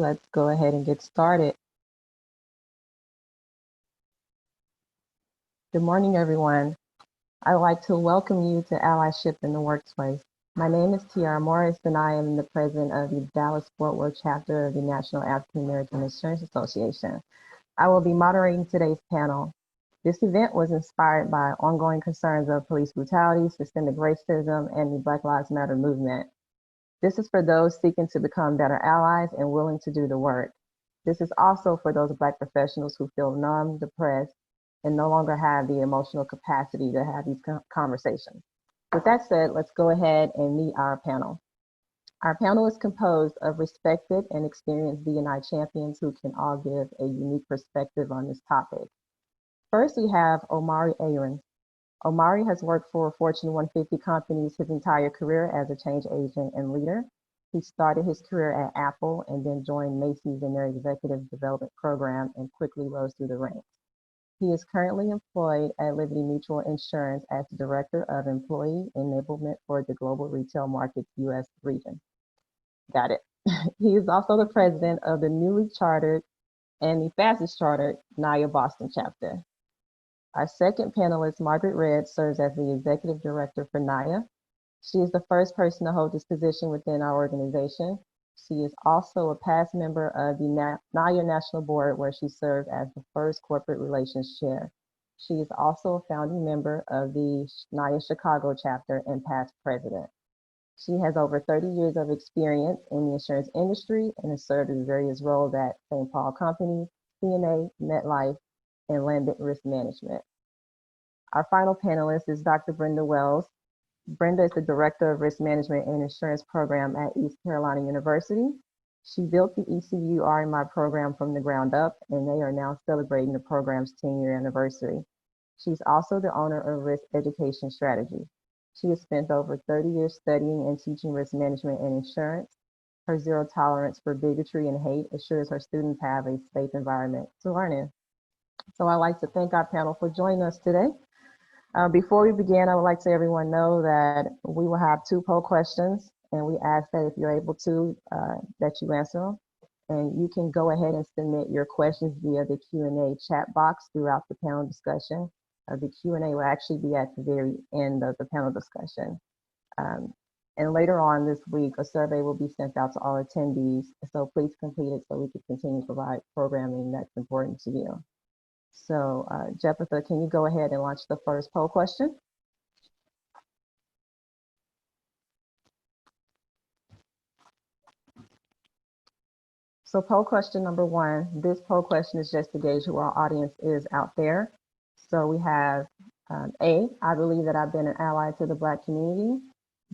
Let's go ahead and get started. Good morning, everyone. I'd like to welcome you to Allyship in the Workplace. My name is Tiara Morris, and I am the president of the Dallas-Fort Worth chapter of the National African American Insurance Association. I will be moderating today's panel. This event was inspired by ongoing concerns of police brutality, systemic racism, and the Black Lives Matter movement. This is for those seeking to become better allies and willing to do the work. This is also for those Black professionals who feel numb, depressed, and no longer have the emotional capacity to have these conversations. With that said, let's go ahead and meet our panel. Our panel is composed of respected and experienced D&I champions who can all give a unique perspective on this topic. First, we have Omari Aaron. Omari has worked for Fortune 150 companies his entire career as a change agent and leader. He started his career at Apple and then joined Macy's in their executive development program and quickly rose through the ranks. He is currently employed at Liberty Mutual Insurance as the Director of Employee Enablement for the Global Retail Markets U.S. region. Got it. He is also the president of the newly chartered and the fastest chartered NAAIA Boston chapter. Our second panelist, Margaret Redd, serves as the Executive Director for NAAIA. She is the first person to hold this position within our organization. She is also a past member of the NAAIA National Board, where she served as the first Corporate Relations Chair. She is also a founding member of the NAAIA Chicago chapter and past president. She has over 30 years of experience in the insurance industry and has served in various roles at St. Paul Company, CNA, MetLife, and Land Risk Management. Our final panelist is Dr. Brenda Wells. Brenda is the Director of Risk Management and Insurance Program at East Carolina University. She built the ECU RMI program from the ground up, and they are now celebrating the program's 10-year anniversary. She's also the owner of Risk Education Strategy. She has spent over 30 years studying and teaching risk management and insurance. Her zero tolerance for bigotry and hate assures her students have a safe environment to learn in. So I'd like to thank our panel for joining us today. Before we begin, I would like to let everyone know that we will have 2 poll questions, and we ask that if you're able to, that you answer them. And you can go ahead and submit your questions via the Q&A chat box throughout the panel discussion. The Q&A will actually be at the very end of the panel discussion. And later on this week, a survey will be sent out to all attendees. So please complete it so we can continue to provide programming that's important to you. So Jessica, can you go ahead and launch the first poll question? So poll question number 1, this poll question is just to gauge who our audience is out there. So we have A, I believe that I've been an ally to the Black community.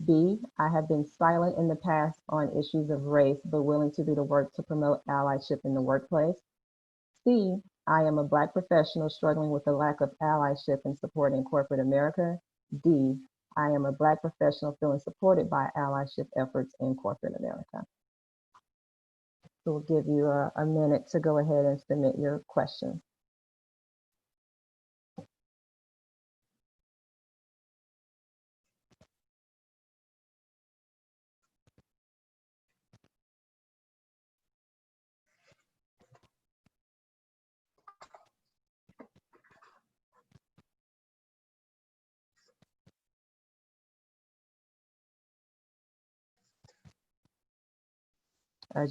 B, I have been silent in the past on issues of race, but willing to do the work to promote allyship in the workplace. C, I am a Black professional struggling with the lack of allyship and support in corporate America. D, I am a Black professional feeling supported by allyship efforts in corporate America. So we'll give you a minute to go ahead and submit your questions.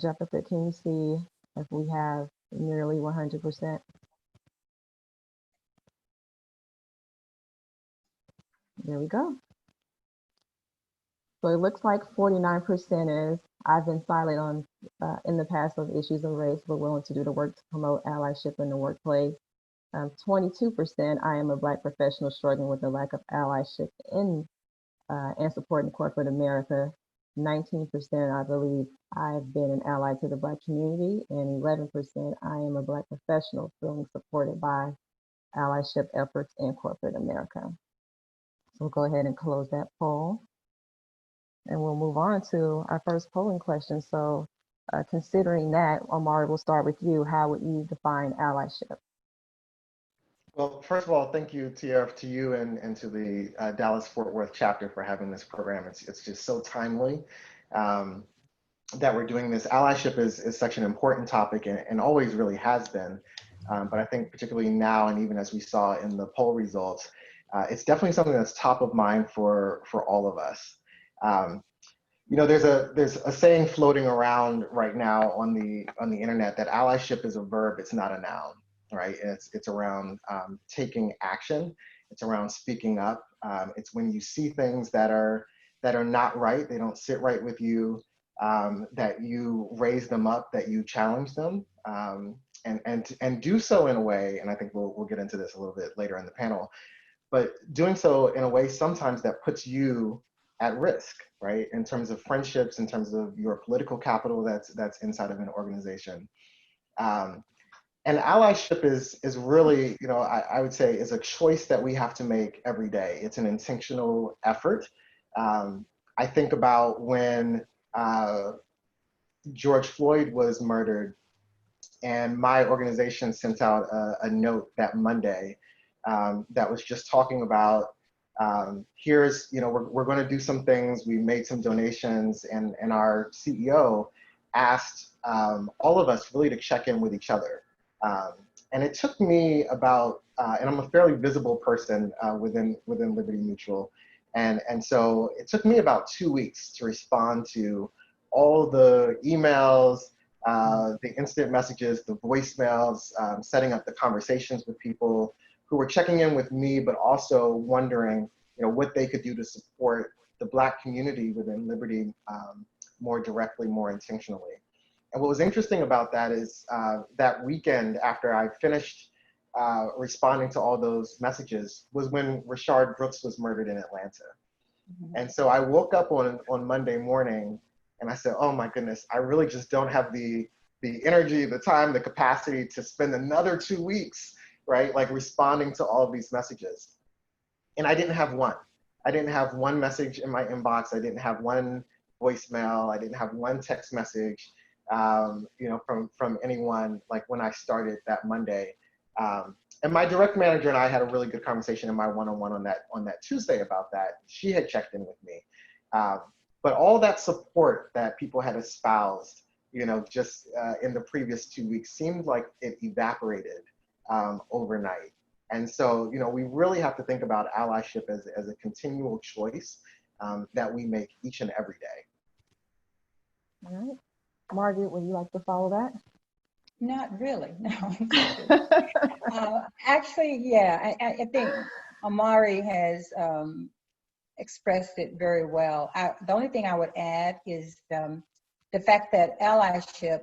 Jessica, can you see if we have nearly 100%? There we go. So it looks like 49% is I've been silent on in the past of issues of race, but willing to do the work to promote allyship in the workplace. 22% I am a Black professional struggling with the lack of allyship in and supporting corporate America. 19% I believe I've been an ally to the Black community, and 11% I am a Black professional feeling supported by allyship efforts in corporate America. So we'll go ahead and close that poll. And we'll move on to our first polling question. So considering that, Omari, we'll start with you. How would you define allyship? Well, first of all, thank you, Tiara, to you and to the Dallas-Fort Worth chapter for having this program. It's just so timely. that we're doing this. Allyship is such an important topic and always really has been. But I think particularly now, and even as we saw in the poll results, it's definitely something that's top of mind for all of us. Um, there's a saying floating around right now on the internet that allyship is a verb, it's not a noun, right? And it's around taking action. It's around speaking up. It's when you see things that are not right, they don't sit right with you, that you raise them up, that you challenge them, and do so in a way. And I think we'll get into this a little bit later in the panel, but doing so in a way sometimes that puts you at risk, right? In terms of friendships, in terms of your political capital that's inside of an organization. Um, and allyship is really, I would say is a choice that we have to make every day. It's an intentional effort. I think about when George Floyd was murdered, and my organization sent out a note that Monday that was just talking about here's, we're going to do some things. We made some donations, and our CEO asked all of us really to check in with each other. And it took me about, and I'm a fairly visible person within Liberty Mutual, and so it took me about 2 weeks to respond to all the emails, the instant messages, the voicemails, setting up the conversations with people who were checking in with me, but also wondering, what they could do to support the Black community within Liberty more directly, more intentionally. And what was interesting about that is that weekend after I finished responding to all those messages was when Rayshard Brooks was murdered in Atlanta. Mm-hmm. And so I woke up on Monday morning and I said, oh my goodness, I really just don't have the energy, the time, the capacity to spend another 2 weeks, right? Like responding to all of these messages. And I didn't have one. I didn't have one message in my inbox. I didn't have one voicemail. I didn't have one text message, from anyone, like when I started that Monday. And my direct manager and I had a really good conversation in my one-on-one on that Tuesday about that. She had checked in with me. But all that support that people had espoused, just in the previous 2 weeks seemed like it evaporated overnight. And so, we really have to think about allyship as a continual choice that we make each and every day. All right. Margaret, would you like to follow that? Not really, no. Actually, yeah, I think Omari has expressed it very well. The only thing I would add is the fact that allyship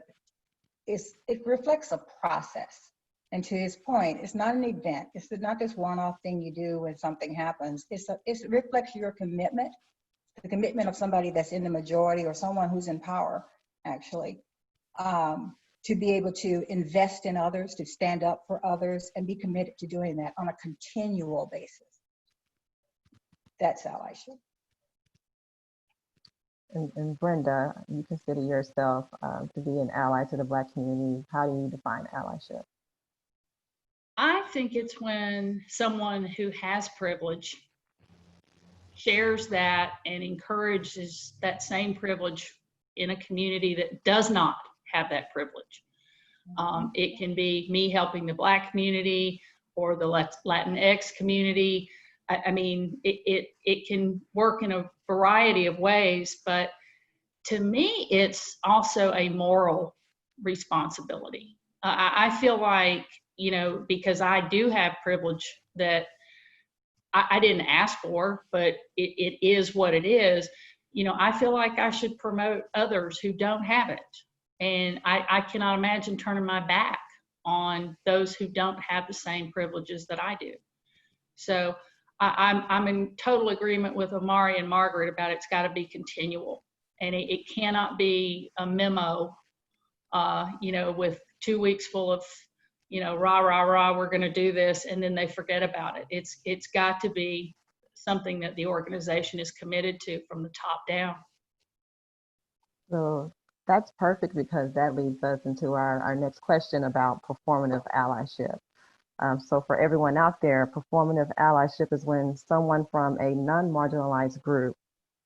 it reflects a process. And to his point, it's not an event. It's not this one-off thing you do when something happens. It reflects your commitment, the commitment of somebody that's in the majority or someone who's in power, actually, to be able to invest in others, to stand up for others, and be committed to doing that on a continual basis. That's allyship. And Brenda, you consider yourself to be an ally to the Black community. How do you define allyship? I think it's when someone who has privilege shares that and encourages that same privilege in a community that does not have that privilege. It can be me helping the Black community or the Latinx community. I mean, it can work in a variety of ways, but to me, it's also a moral responsibility. I feel like, because I do have privilege that I didn't ask for, but it is what it is. I feel like I should promote others who don't have it. And I cannot imagine turning my back on those who don't have the same privileges that I do. So I'm in total agreement with Omari and Margaret about it's got to be continual. And it cannot be a memo, with 2 weeks full of, rah, rah, rah, we're going to do this, and then they forget about it. It's got to be something that the organization is committed to from the top down. So that's perfect, because that leads us into our next question about performative allyship. So for everyone out there, performative allyship is when someone from a non-marginalized group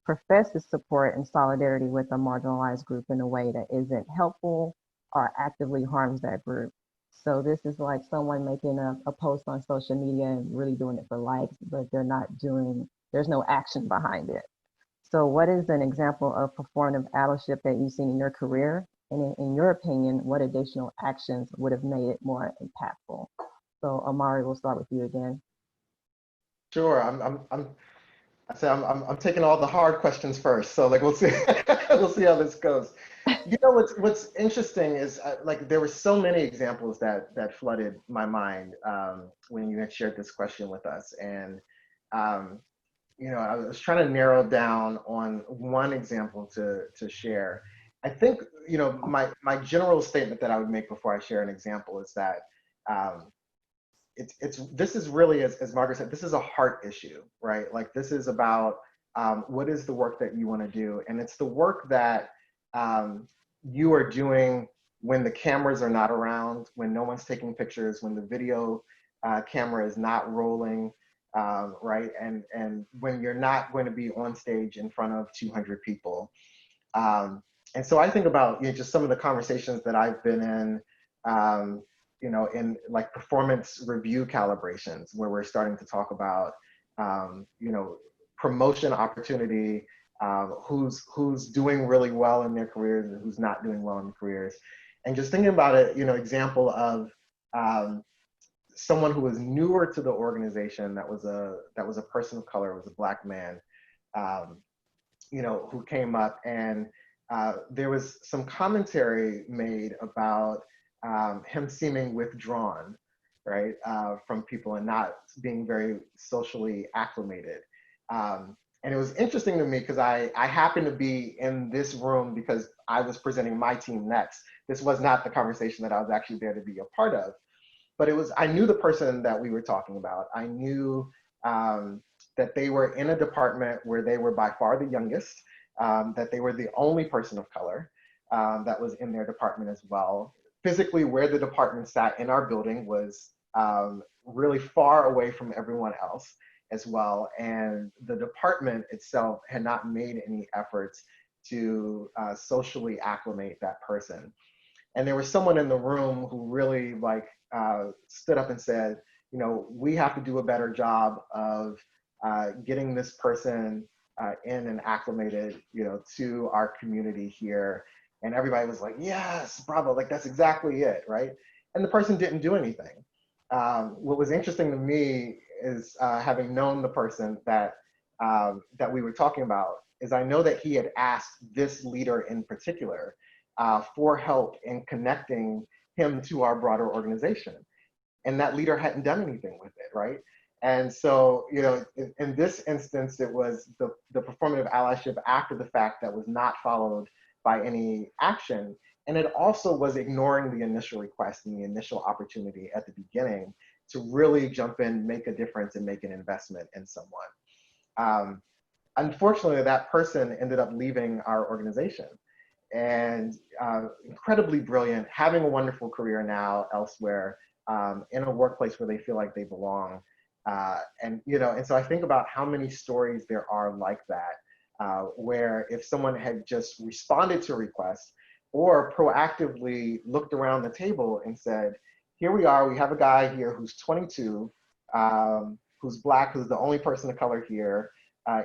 professes support and solidarity with a marginalized group in a way that isn't helpful or actively harms that group. So this is like someone making a post on social media and really doing it for likes, but they're not doing, there's no action behind it. So what is an example of performative allyship that you've seen in your career? And in your opinion, what additional actions would have made it more impactful? So Omari, we'll start with you again. Sure. I'm taking all the hard questions first. So like we'll see we'll see how this goes. You know what's interesting is like there were so many examples that flooded my mind when you had shared this question with us, and you know, I was trying to narrow down on one example to share. I think, you know, my general statement that I would make before I share an example is that um, this is really, as Margaret said, this is a heart issue, right? Like this is about what is the work that you want to do, and it's the work that you are doing when the cameras are not around, when no one's taking pictures, when the video camera is not rolling, right? And when you're not going to be on stage in front of 200 people. And so I think about, you know, just some of the conversations that I've been in, you know, in like performance review calibrations, where we're starting to talk about, you know, promotion opportunity, who's doing really well in their careers and who's not doing well in their careers. And just thinking about it, you know, example of someone who was newer to the organization, that was a person of color, was a Black man, you know, who came up, and there was some commentary made about him seeming withdrawn, right, from people and not being very socially acclimated. And it was interesting to me because I happened to be in this room because I was presenting my team next. This was not the conversation that I was actually there to be a part of, but it was, I knew the person that we were talking about. I knew that they were in a department where they were by far the youngest, that they were the only person of color that was in their department as well. Physically, where the department sat in our building was really far away from everyone else as well. And the department itself had not made any efforts to socially acclimate that person. And there was someone in the room who really like stood up and said, you know, we have to do a better job of getting this person in and acclimated, you know, to our community here. And everybody was like, yes, bravo, like that's exactly it, right? And the person didn't do anything. What was interesting to me is having known the person that that we were talking about, is I know that he had asked this leader in particular for help in connecting him to our broader organization. And that leader hadn't done anything with it, right? And so, you know, in this instance, it was the performative allyship after the fact that was not followed by any action. And it also was ignoring the initial request and the initial opportunity at the beginning to really jump in, make a difference, and make an investment in someone. Unfortunately, that person ended up leaving our organization, and incredibly brilliant, having a wonderful career now elsewhere, in a workplace where they feel like they belong. And, you know, and so I think about how many stories there are like that, where if someone had just responded to a request or proactively looked around the table and said, here we are, we have a guy here who's 22, who's Black, who's the only person of color here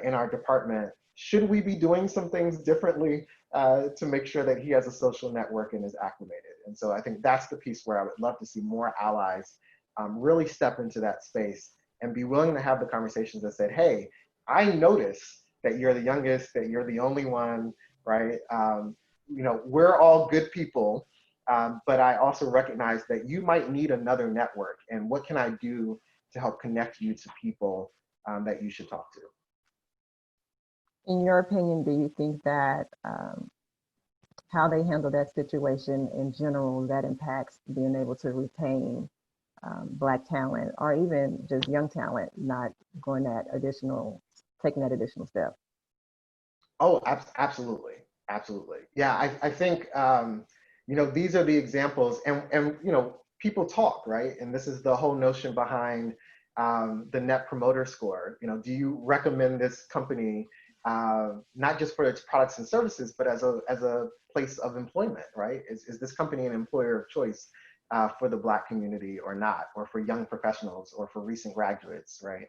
in our department. Should we be doing some things differently to make sure that he has a social network and is acclimated? And so I think that's the piece where I would love to see more allies really step into that space and be willing to have the conversations that said, hey, I notice that you're the youngest, that you're the only one, right? You know, we're all good people, but I also recognize that you might need another network, and what can I do to help connect you to people that you should talk to? In your opinion, do you think that how they handle that situation in general, that impacts being able to retain Black talent, or even just young talent, not going that additional, taking that additional step? Oh, absolutely. Absolutely. Yeah, I think, you know, these are the examples, and, you know, people talk, right? And this is the whole notion behind the Net Promoter Score. You know, do you recommend this company not just for its products and services, but as a place of employment, right? Is this company an employer of choice for the Black community or not, or for young professionals, or for recent graduates, right?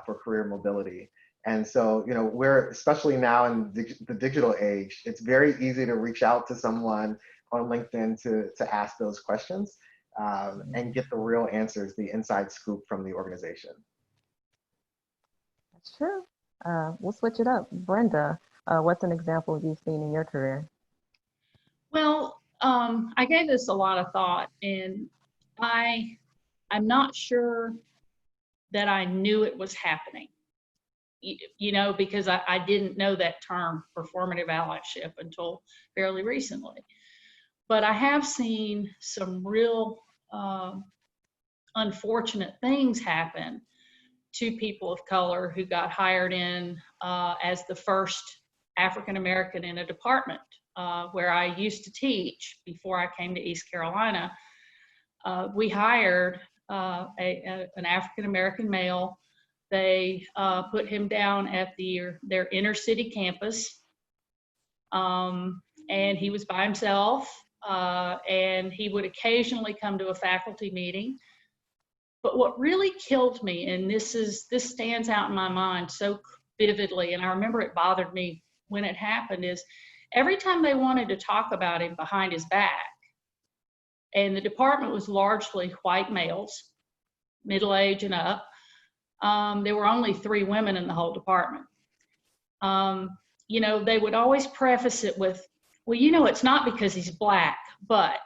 For career mobility. And so, you know, we're, especially now in the digital age, it's very easy to reach out to someone on LinkedIn to ask those questions and get the real answers, the inside scoop from the organization. That's true. We'll switch it up. Brenda, what's an example you've seen in your career? Well, I gave this a lot of thought, and I'm not sure that I knew it was happening. You know, because I didn't know that term, performative allyship, until fairly recently. But I have seen some real unfortunate things happen to people of color who got hired in as the first African American in a department where I used to teach before I came to East Carolina. We hired an African American male. They put him down at their inner city campus, and he was by himself, and he would occasionally come to a faculty meeting. But what really killed me, and this stands out in my mind so vividly, and I remember it bothered me when it happened, is every time they wanted to talk about him behind his back, and the department was largely white males, middle age and up. There were only 3 women in the whole department. You know, they would always preface it with, well, you know, it's not because he's Black, but,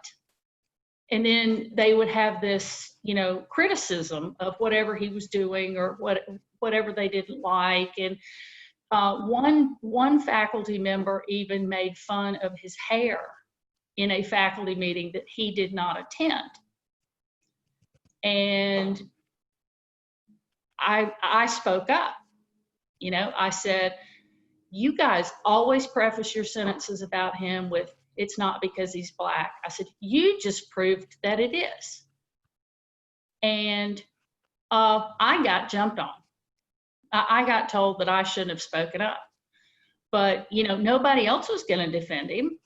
and then they would have this, you know, criticism of whatever he was doing or whatever they didn't like. And one faculty member even made fun of his hair in a faculty meeting that he did not attend. And I spoke up. You know, I said, you guys always preface your sentences about him with, it's not because he's Black. I said, you just proved that it is. And I got jumped on. I got told that I shouldn't have spoken up. But, you know, nobody else was going to defend him.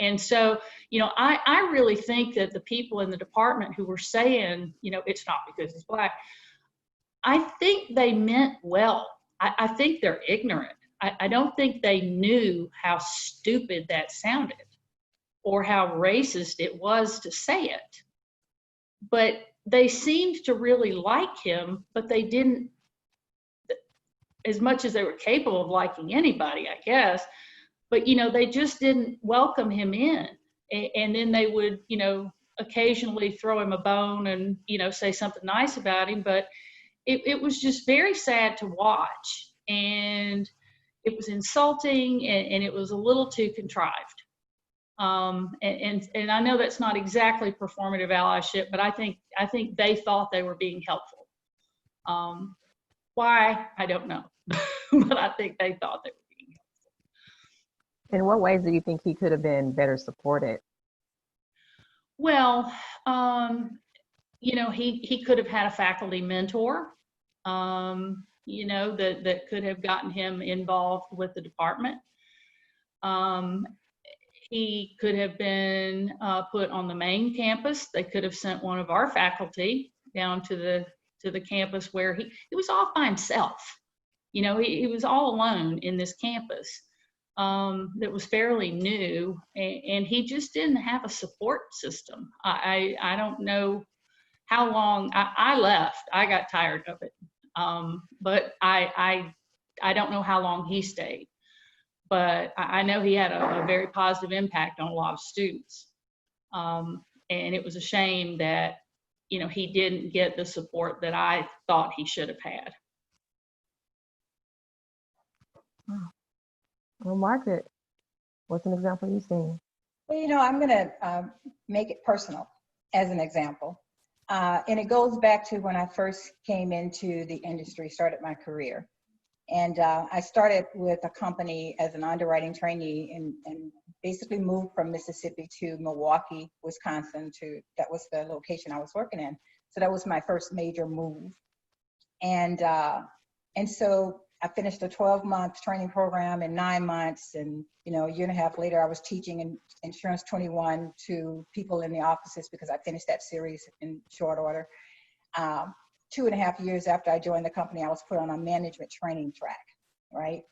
And so, you know, I really think that the people in the department who were saying, you know, it's not because he's Black, I think they meant well. I think they're ignorant. I don't think they knew how stupid that sounded or how racist it was to say it. But they seemed to really like him, but they didn't, as much as they were capable of liking anybody, I guess, but, you know, they just didn't welcome him in. And then they would, you know, occasionally throw him a bone and, you know, say something nice about him. But it was just very sad to watch. And it was insulting, and it was a little too contrived. And I know that's not exactly performative allyship, but I think they thought they were being helpful. Why? I don't know, but I think they thought they were being helpful. In what ways do you think he could have been better supported? Well, you know, he could have had a faculty mentor, you know, that could have gotten him involved with the department. He could have been put on the main campus. They could have sent one of our faculty down to the campus where he was off by himself. You know, he was all alone in this campus that was fairly new, and he just didn't have a support system. I don't know how long. I left. I got tired of it, but I don't know how long he stayed. But I know he had a very positive impact on a lot of students. And it was a shame that, you know, he didn't get the support that I thought he should have had. Well, Margaret, what's an example you've seen? Well, you know, I'm going to make it personal as an example. And it goes back to when I first came into the industry, started my career. And I started with a company as an underwriting trainee and basically moved from Mississippi to Milwaukee, Wisconsin. That was the location I was working in. So that was my first major move. And so I finished a 12-month training program in 9 months, and a year and a half later, I was teaching in Insurance 21 to people in the offices because I finished that series in short order. 2.5 years after I joined the company, I was put on a management training track, right?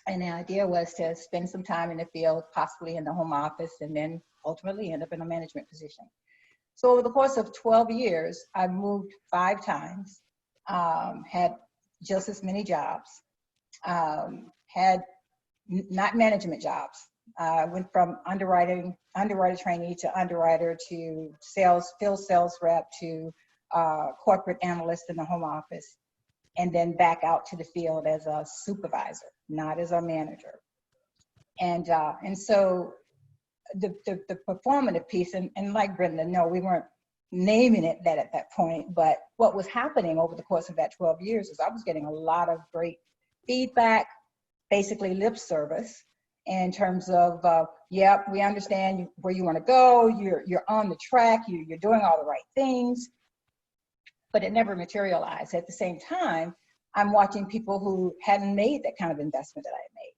And the idea was to spend some time in the field, possibly in the home office, and then ultimately end up in a management position. So over the course of 12 years, I moved 5 times, had just as many jobs, had not management jobs. Went from underwriter trainee to underwriter to field sales rep to corporate analyst in the home office, and then back out to the field as a supervisor, not as a manager. And so the performative piece, and like Brenda, no, we weren't naming it that at that point, but what was happening over the course of that 12 years is I was getting a lot of great feedback, basically lip service, in terms of, yep, we understand where you want to go, you're on the track, you're doing all the right things, but it never materialized. At the same time, I'm watching people who hadn't made that kind of investment that I had made,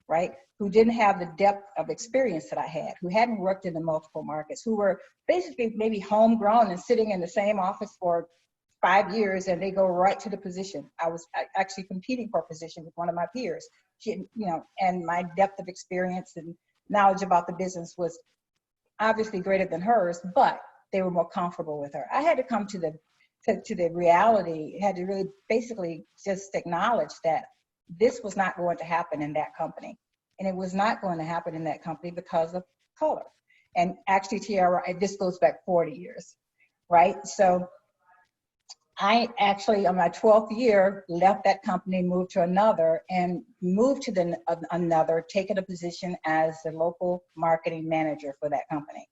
right? Who didn't have the depth of experience that I had, who hadn't worked in the multiple markets, who were basically maybe homegrown and sitting in the same office for 5 years, and they go right to the position. I was actually competing for a position with one of my peers. She, and my depth of experience and knowledge about the business was obviously greater than hers, but they were more comfortable with her. I had to come to the reality, had to really basically just acknowledge that this was not going to happen in that company. And it was not going to happen in that company because of color. And actually, Tiara, this goes back 40 years, right? So I actually, on my 12th year, left that company, moved to another, and moved to another, taking a position as the local marketing manager for that company.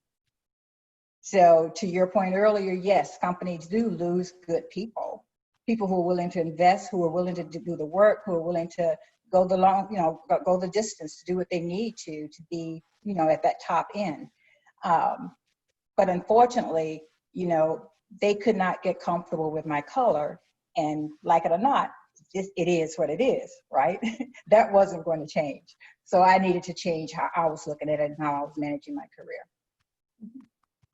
So to your point earlier, yes, companies do lose good people who are willing to invest, who are willing to do the work, who are willing to go the distance to do what they need to be, at that top end. But unfortunately, they could not get comfortable with my color, and like it or not, it is what it is, right? That wasn't going to change. So I needed to change how I was looking at it and how I was managing my career.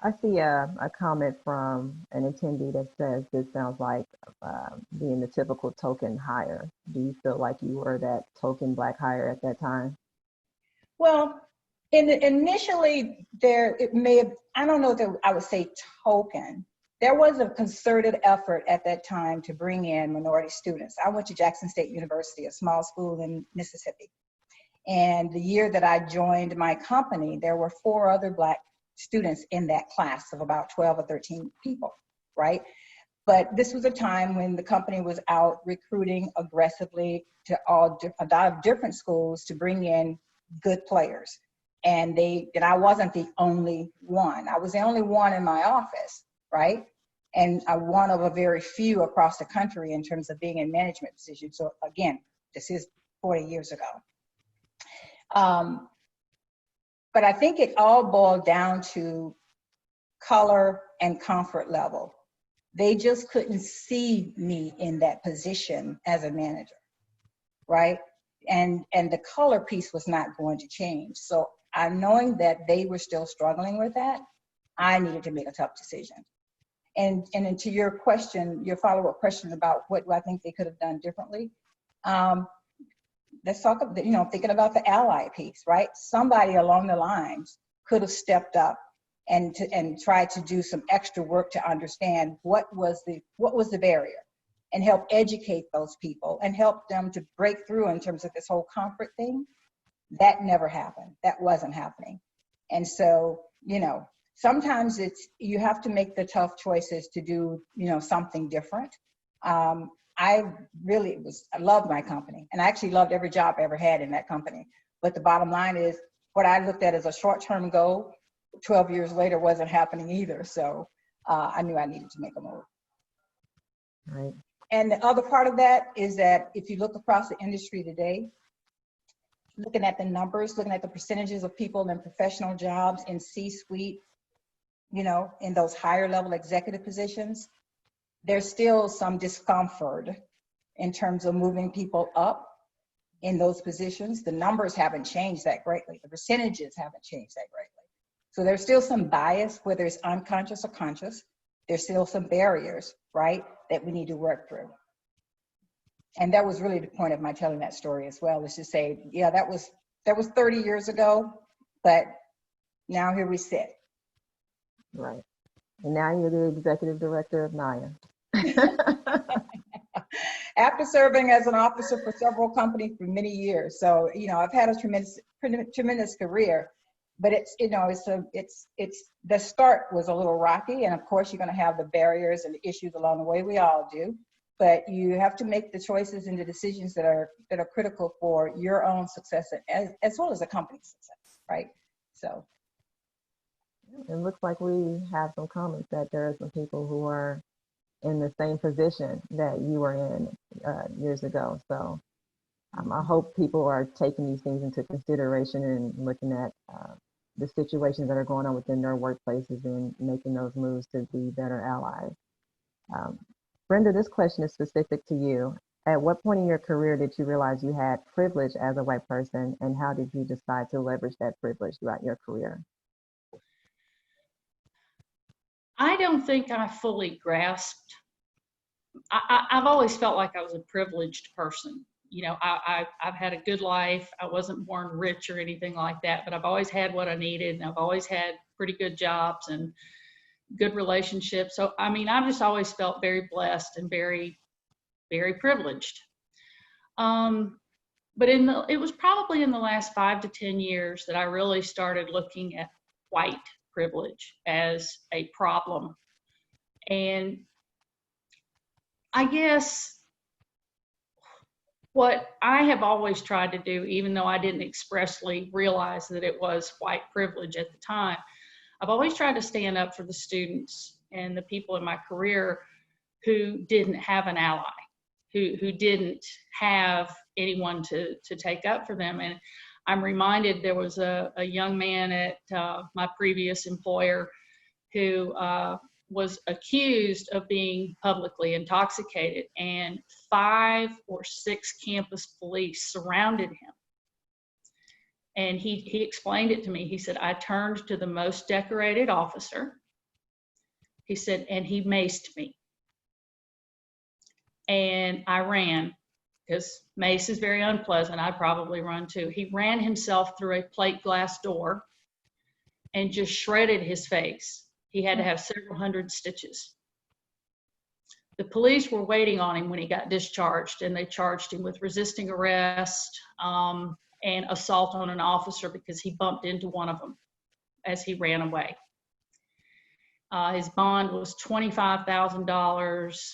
I see a comment from an attendee that says this sounds like being the typical token hire. Do you feel like you were that token Black hire at that time? Well, initially it may have, I don't know that I would say token. There was a concerted effort at that time to bring in minority students. I went to Jackson State University, a small school in Mississippi. And the year that I joined my company, there were 4 other Black students in that class of about 12 or 13 people, right? But this was a time when the company was out recruiting aggressively to a lot of different schools to bring in good players. And I wasn't the only one. I was the only one in my office, right? And one of a very few across the country in terms of being in management positions. So again, this is 40 years ago. But I think it all boiled down to color and comfort level. They just couldn't see me in that position as a manager, right? And the color piece was not going to change. So knowing that they were still struggling with that, I needed to make a tough decision. And to your question, your follow-up question about what do I think they could have done differently, let's talk about, thinking about the ally piece, right? Somebody along the lines could have stepped up and tried to do some extra work to understand what was the barrier, and help educate those people and help them to break through in terms of this whole comfort thing. That never happened. That wasn't happening. And so, sometimes you have to make the tough choices to do, something different. I loved my company, and I actually loved every job I ever had in that company. But the bottom line is, what I looked at as a short-term goal, 12 years later wasn't happening either. So I knew I needed to make a move. Right. And the other part of that is that if you look across the industry today, looking at the numbers, looking at the percentages of people in professional jobs in C-suite, in those higher level executive positions, there's still some discomfort in terms of moving people up in those positions. The numbers haven't changed that greatly. The percentages haven't changed that greatly. So there's still some bias, whether it's unconscious or conscious. There's still some barriers, right, that we need to work through. And that was really the point of my telling that story as well, is to say, yeah, that was 30 years ago, but now here we sit. Right. And now you're the executive director of NAAIA. After serving as an officer for several companies for many years. So, you know, I've had a tremendous career, but it's, you know, it's the start was a little rocky. And of course, you're going to have the barriers and the issues along the way. We all do. But you have to make the choices and the decisions that are critical for your own success as well as the company's success, right? So. It looks like we have some comments that there are some people who are in the same position that you were in years ago. So I hope people are taking these things into consideration and looking at the situations that are going on within their workplaces and making those moves to be better allies. Brenda, this question is specific to you. At what point in your career did you realize you had privilege as a white person, and how did you decide to leverage that privilege throughout your career? I don't think I fully grasped. I've always felt like I was a privileged person. You know, I've had a good life. I wasn't born rich or anything like that, but I've always had what I needed, and I've always had pretty good jobs and good relationships. So, I mean, I've just always felt very blessed and very, very privileged. But it was probably in the last 5 to 10 years that I really started looking at white privilege as a problem. And I guess what I have always tried to do, even though I didn't expressly realize that it was white privilege at the time, I've always tried to stand up for the students and the people in my career who didn't have an ally, who didn't have anyone to take up for them. And I'm reminded there was a young man at my previous employer who was accused of being publicly intoxicated, and 5 or 6 campus police surrounded him. And he explained it to me. He said, I turned to the most decorated officer. He said, and he maced me. And I ran, because mace is very unpleasant. I'd probably run too. He ran himself through a plate glass door and just shredded his face. He had to have several hundred stitches. The police were waiting on him when he got discharged, and they charged him with resisting arrest and assault on an officer because he bumped into one of them as he ran away. His bond was $25,000.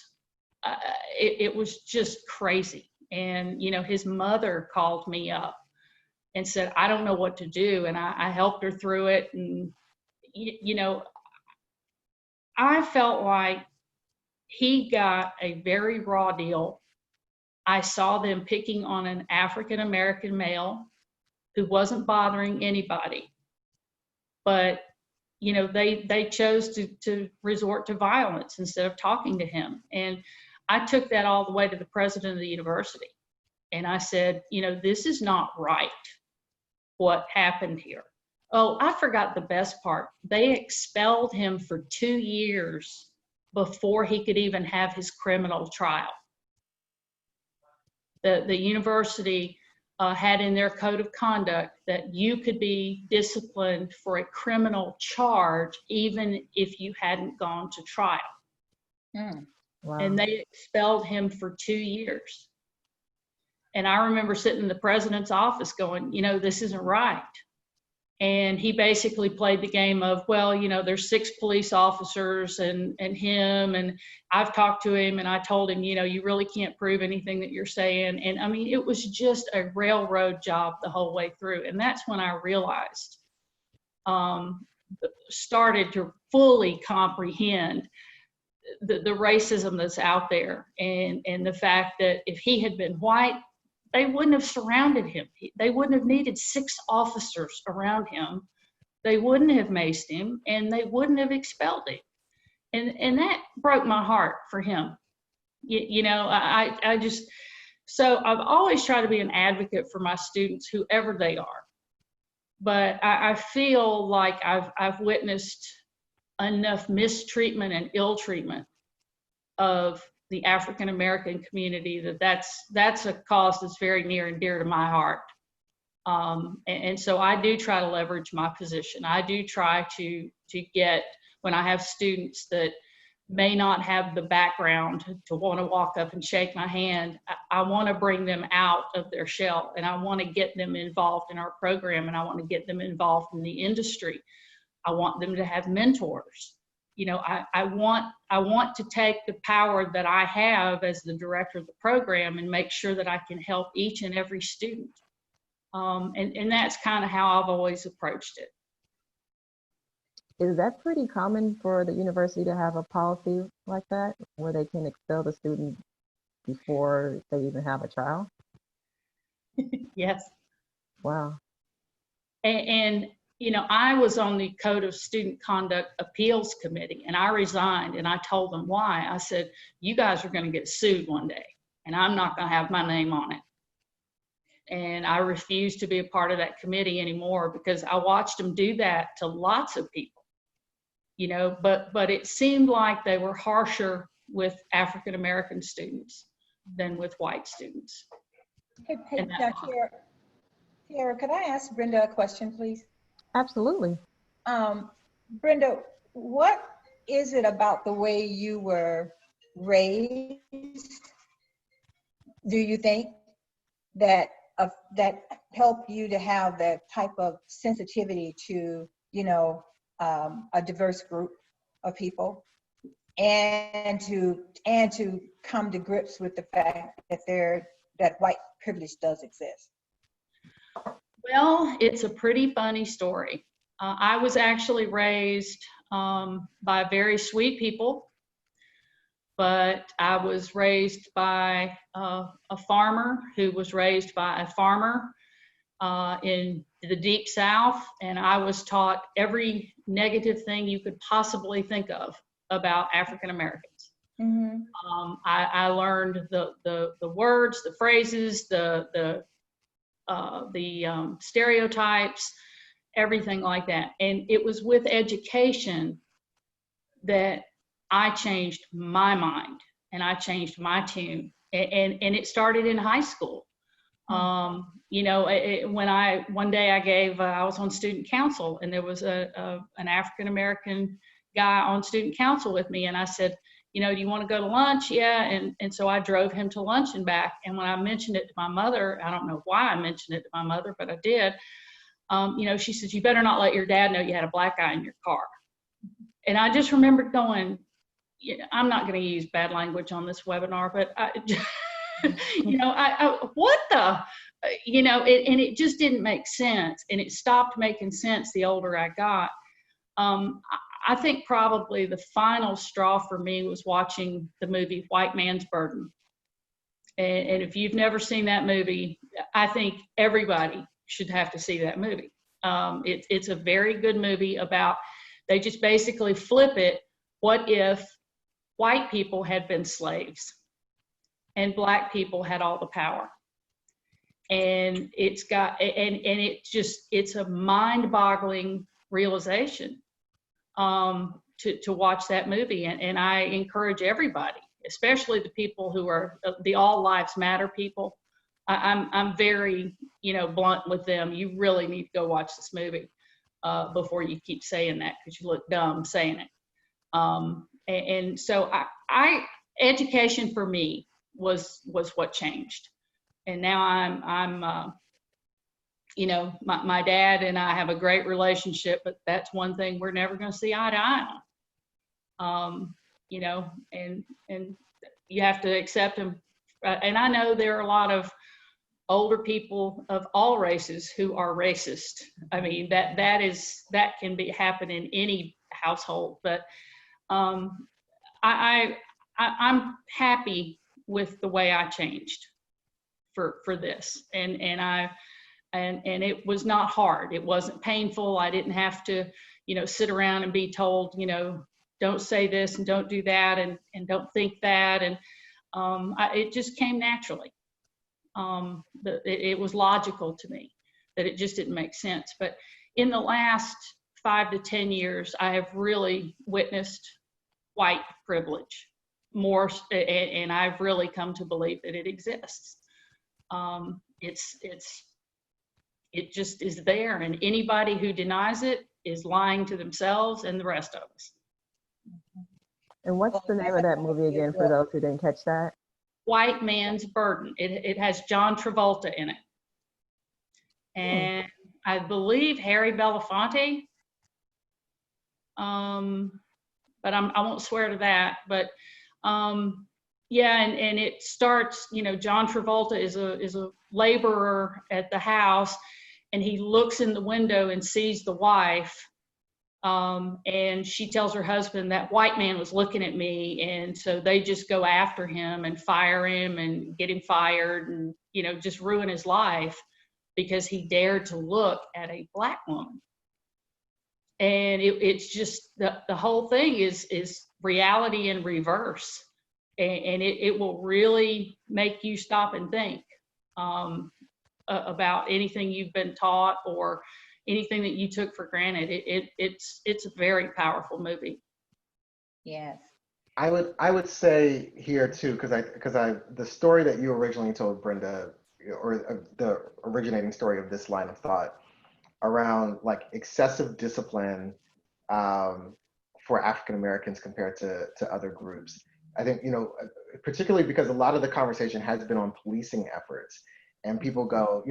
It was just crazy. And, you know, his mother called me up and said, I don't know what to do. And I helped her through it. And, you know, I felt like he got a very raw deal. I saw them picking on an African-American male who wasn't bothering anybody. But, you know, they chose to resort to violence instead of talking to him. And I took that all the way to the president of the university. And I said, you know, this is not right, what happened here. Oh, I forgot the best part. They expelled him for 2 years before he could even have his criminal trial. The university had in their code of conduct that you could be disciplined for a criminal charge even if you hadn't gone to trial. Wow. And they expelled him for 2 years. And I remember sitting in the president's office going, you know, this isn't right. And he basically played the game of, well, you know, there's 6 police officers and him, and I've talked to him and I told him, you know, you really can't prove anything that you're saying. And I mean, it was just a railroad job the whole way through. And that's when I realized, started to fully comprehend the racism that's out there, and the fact that if he had been white, they wouldn't have surrounded him. They wouldn't have needed 6 officers around him. They wouldn't have maced him, and they wouldn't have expelled him. And that broke my heart for him, I just, so I've always tried to be an advocate for my students, whoever they are. But I feel like I've witnessed enough mistreatment and ill treatment of the African American community that's a cause that's very near and dear to my heart. And so I do try to leverage my position. I do try to get, when I have students that may not have the background to want to walk up and shake my hand, I want to bring them out of their shell, and I want to get them involved in our program, and I want to get them involved in the industry. I want them to have mentors. I want to take the power that I have as the director of the program and make sure that I can help each and every student. And that's kind of how I've always approached it. Is that pretty common for the university to have a policy like that, where they can expel the student before they even have a trial? Yes. Wow. And I was on the Code of Student Conduct Appeals Committee, and I resigned, and I told them why. I said, you guys are going to get sued one day, and I'm not going to have my name on it. And I refused to be a part of that committee anymore, because I watched them do that to lots of people, but it seemed like they were harsher with African American students than with white students. Hey, Tiara, could I ask Brenda a question, please? Absolutely. Brenda, what is it about the way you were raised, do you think, that helped you to have that type of sensitivity to, a diverse group of people, and to come to grips with the fact that white privilege does exist? Well, it's a pretty funny story. I was actually raised by very sweet people, but I was raised by a farmer who was raised by a farmer in the Deep South, and I was taught every negative thing you could possibly think of about African Americans. Mm-hmm. I learned the words, the phrases, the stereotypes, everything like that. And it was with education that I changed my mind, and I changed my tune. And it started in high school. One day I was on student council, and there was an African American guy on student council with me, and I said, do you want to go to lunch? Yeah. And so I drove him to lunch and back. And when I mentioned it to my mother, I don't know why I mentioned it to my mother, but I did. She said, you better not let your dad know you had a black guy in your car. And I just remembered going, I'm not going to use bad language on this webinar, but what the, and it just didn't make sense. And it stopped making sense the older I got. I think probably the final straw for me was watching the movie White Man's Burden. And if you've never seen that movie, I think everybody should have to see that movie. It's a very good movie about, they just basically flip it. What if white people had been slaves and black people had all the power? And it's a mind-boggling realization to watch that movie. And I encourage everybody, especially the people who are the All Lives Matter people. I'm very, blunt with them. You really need to go watch this movie before you keep saying that, because you look dumb saying it. And so education for me was what changed. And now I'm my dad and I have a great relationship, but that's one thing we're never going to see eye to eye on. And you have to accept him. And I know there are a lot of older people of all races who are racist. I mean, that can happen in any household, but I'm happy with the way I changed for this. And it was not hard. It wasn't painful. I didn't have to, sit around and be told, don't say this and don't do that and don't think that. And It just came naturally. It was logical to me that it just didn't make sense. But in the last 5 to 10 years, I have really witnessed white privilege more, and I've really come to believe that it exists. It just is there, and anybody who denies it is lying to themselves and the rest of us. And what's the name of that movie again for those who didn't catch that? White Man's Burden. It has John Travolta in it. And I believe Harry Belafonte. But I won't swear to that. But yeah, and it starts, John Travolta is a laborer at the house, and he looks in the window and sees the wife. And she tells her husband, that white man was looking at me. And so they just go after him and fire him and get him fired and, just ruin his life because he dared to look at a black woman. And it's just the whole thing is reality in reverse. And it will really make you stop and think about anything you've been taught or anything that you took for granted. It's a very powerful movie. Yes. I would say here too, because the story that you originally told, Brenda, or the originating story of this line of thought around like excessive discipline for African Americans compared to other groups. I think, particularly because a lot of the conversation has been on policing efforts, and people go,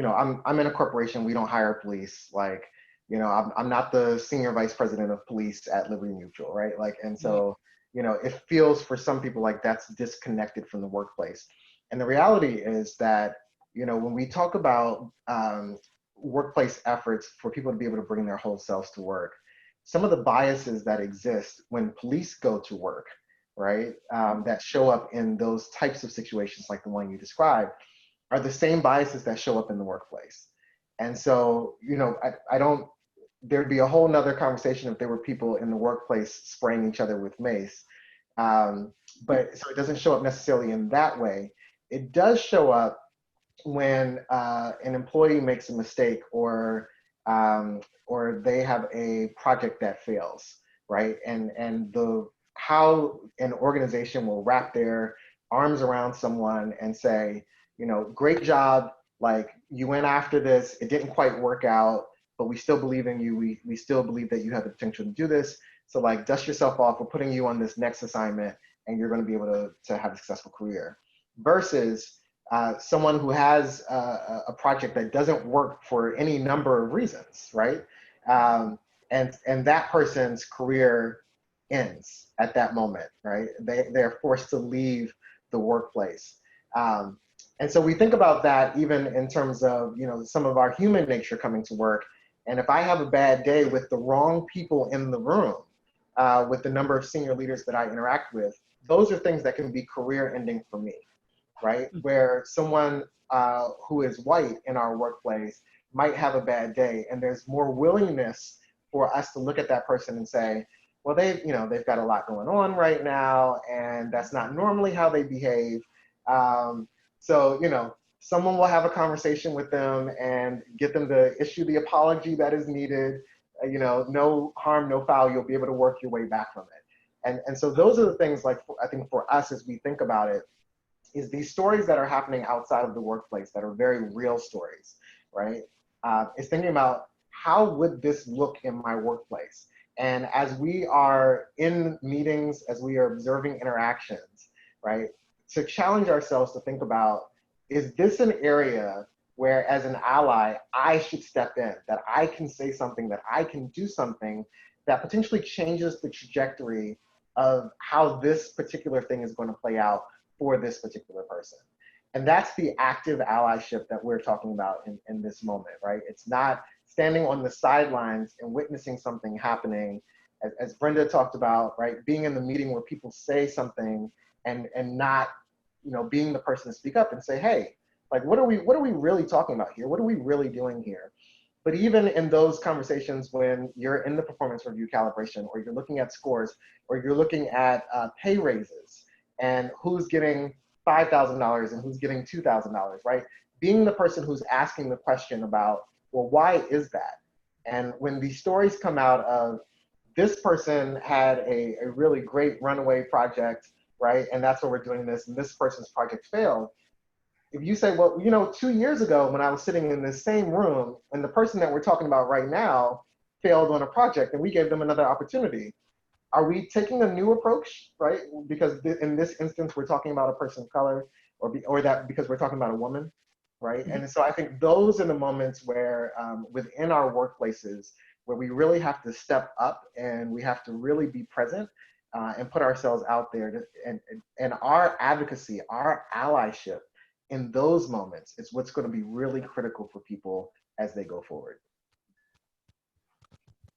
I'm in a corporation, we don't hire police. Like, I'm not the senior vice president of police at Liberty Mutual, right? Like, and so, it feels for some people like that's disconnected from the workplace. And the reality is that, when we talk about workplace efforts for people to be able to bring their whole selves to work, some of the biases that exist when police go to work, right, that show up in those types of situations like the one you described, are the same biases that show up in the workplace. And so, there'd be a whole nother conversation if there were people in the workplace spraying each other with mace. But so it doesn't show up necessarily in that way. It does show up when an employee makes a mistake or they have a project that fails, right? And how an organization will wrap their arms around someone and say, great job, like you went after this, it didn't quite work out, but we still believe in you. We still believe that you have the potential to do this. So like dust yourself off, we're putting you on this next assignment and you're going to be able to have a successful career. Versus someone who has a project that doesn't work for any number of reasons, right? And that person's career ends at that moment, right? They're forced to leave the workplace. And so we think about that even in terms of, some of our human nature coming to work. And if I have a bad day with the wrong people in the room, with the number of senior leaders that I interact with, those are things that can be career ending for me, right? Where someone who is white in our workplace might have a bad day, and there's more willingness for us to look at that person and say, well, they've got a lot going on right now, and that's not normally how they behave. So, someone will have a conversation with them and get them to issue the apology that is needed. No harm, no foul, you'll be able to work your way back from it. And so those are the things, like, I think for us, as we think about it, is these stories that are happening outside of the workplace that are very real stories, right? Is thinking about how would this look in my workplace? And as we are in meetings, as we are observing interactions, right, to challenge ourselves to think about, is this an area where as an ally, I should step in, that I can say something, that I can do something that potentially changes the trajectory of how this particular thing is going to play out for this particular person. And that's the active allyship that we're talking about in this moment, right? It's not standing on the sidelines and witnessing something happening, as Brenda talked about, right? Being in the meeting where people say something and not, being the person to speak up and say, hey, like, what are we really talking about here? What are we really doing here? But even in those conversations when you're in the performance review calibration, or you're looking at scores, or you're looking at pay raises and who's getting $5,000 and who's getting $2,000, right? Being the person who's asking the question about, well, why is that? And when these stories come out of this person had a really great runaway project, right? And that's why we're doing this, and this person's project failed. If you say, well, 2 years ago when I was sitting in this same room and the person that we're talking about right now failed on a project and we gave them another opportunity, are we taking a new approach, right? Because in this instance, we're talking about a person of color, or that because we're talking about a woman, right? Mm-hmm. And so I think those are the moments where within our workplaces, where we really have to step up and we have to really be present and put ourselves out there. And our advocacy, our allyship in those moments is what's going to be really critical for people as they go forward.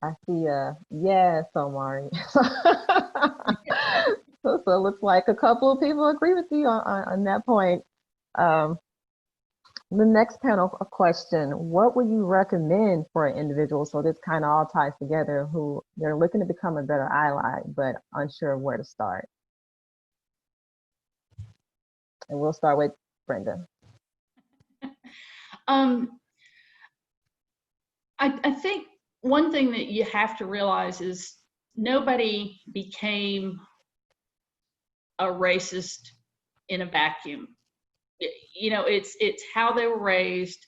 I see yes, Omari. So it looks like a couple of people agree with you on that point. The next panel question, what would you recommend for an individual, so this kind of all ties together, who they're looking to become a better ally, but unsure of where to start? And we'll start with Brenda. I think one thing that you have to realize is nobody became a racist in a vacuum. It's how they were raised,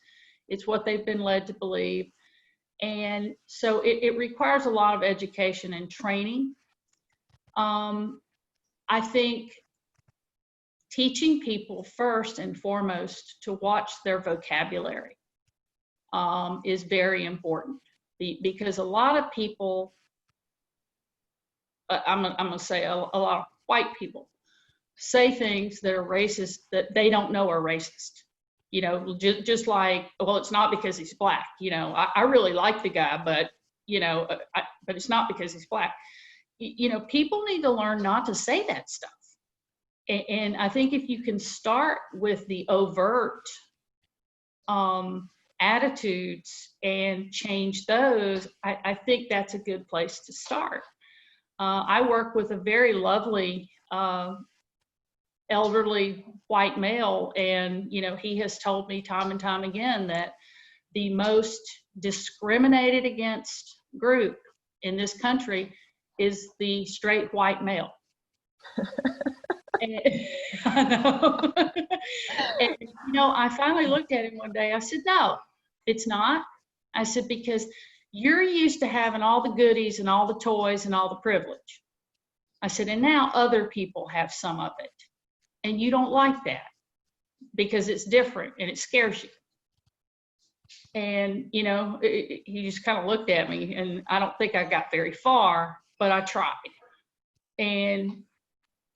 it's what they've been led to believe. And so it requires a lot of education and training. I think teaching people first and foremost to watch their vocabulary is very important, because a lot of people, I'm gonna say a lot of white people, say things that are racist that they don't know are racist. Just like, well, it's not because he's black. I really like the guy, but but it's not because he's black. People need to learn not to say that stuff. And I think if you can start with the overt attitudes and change those, I think that's a good place to start. I work with a very lovely elderly white male, and he has told me time and time again that the most discriminated against group in this country is the straight white male. And, I know. And, I finally looked at him one day. I said, no, it's not. I said, because you're used to having all the goodies and all the toys and all the privilege. I said, and now other people have some of it. And you don't like that because it's different and it scares you. And, he just kind of looked at me, and I don't think I got very far, but I tried. And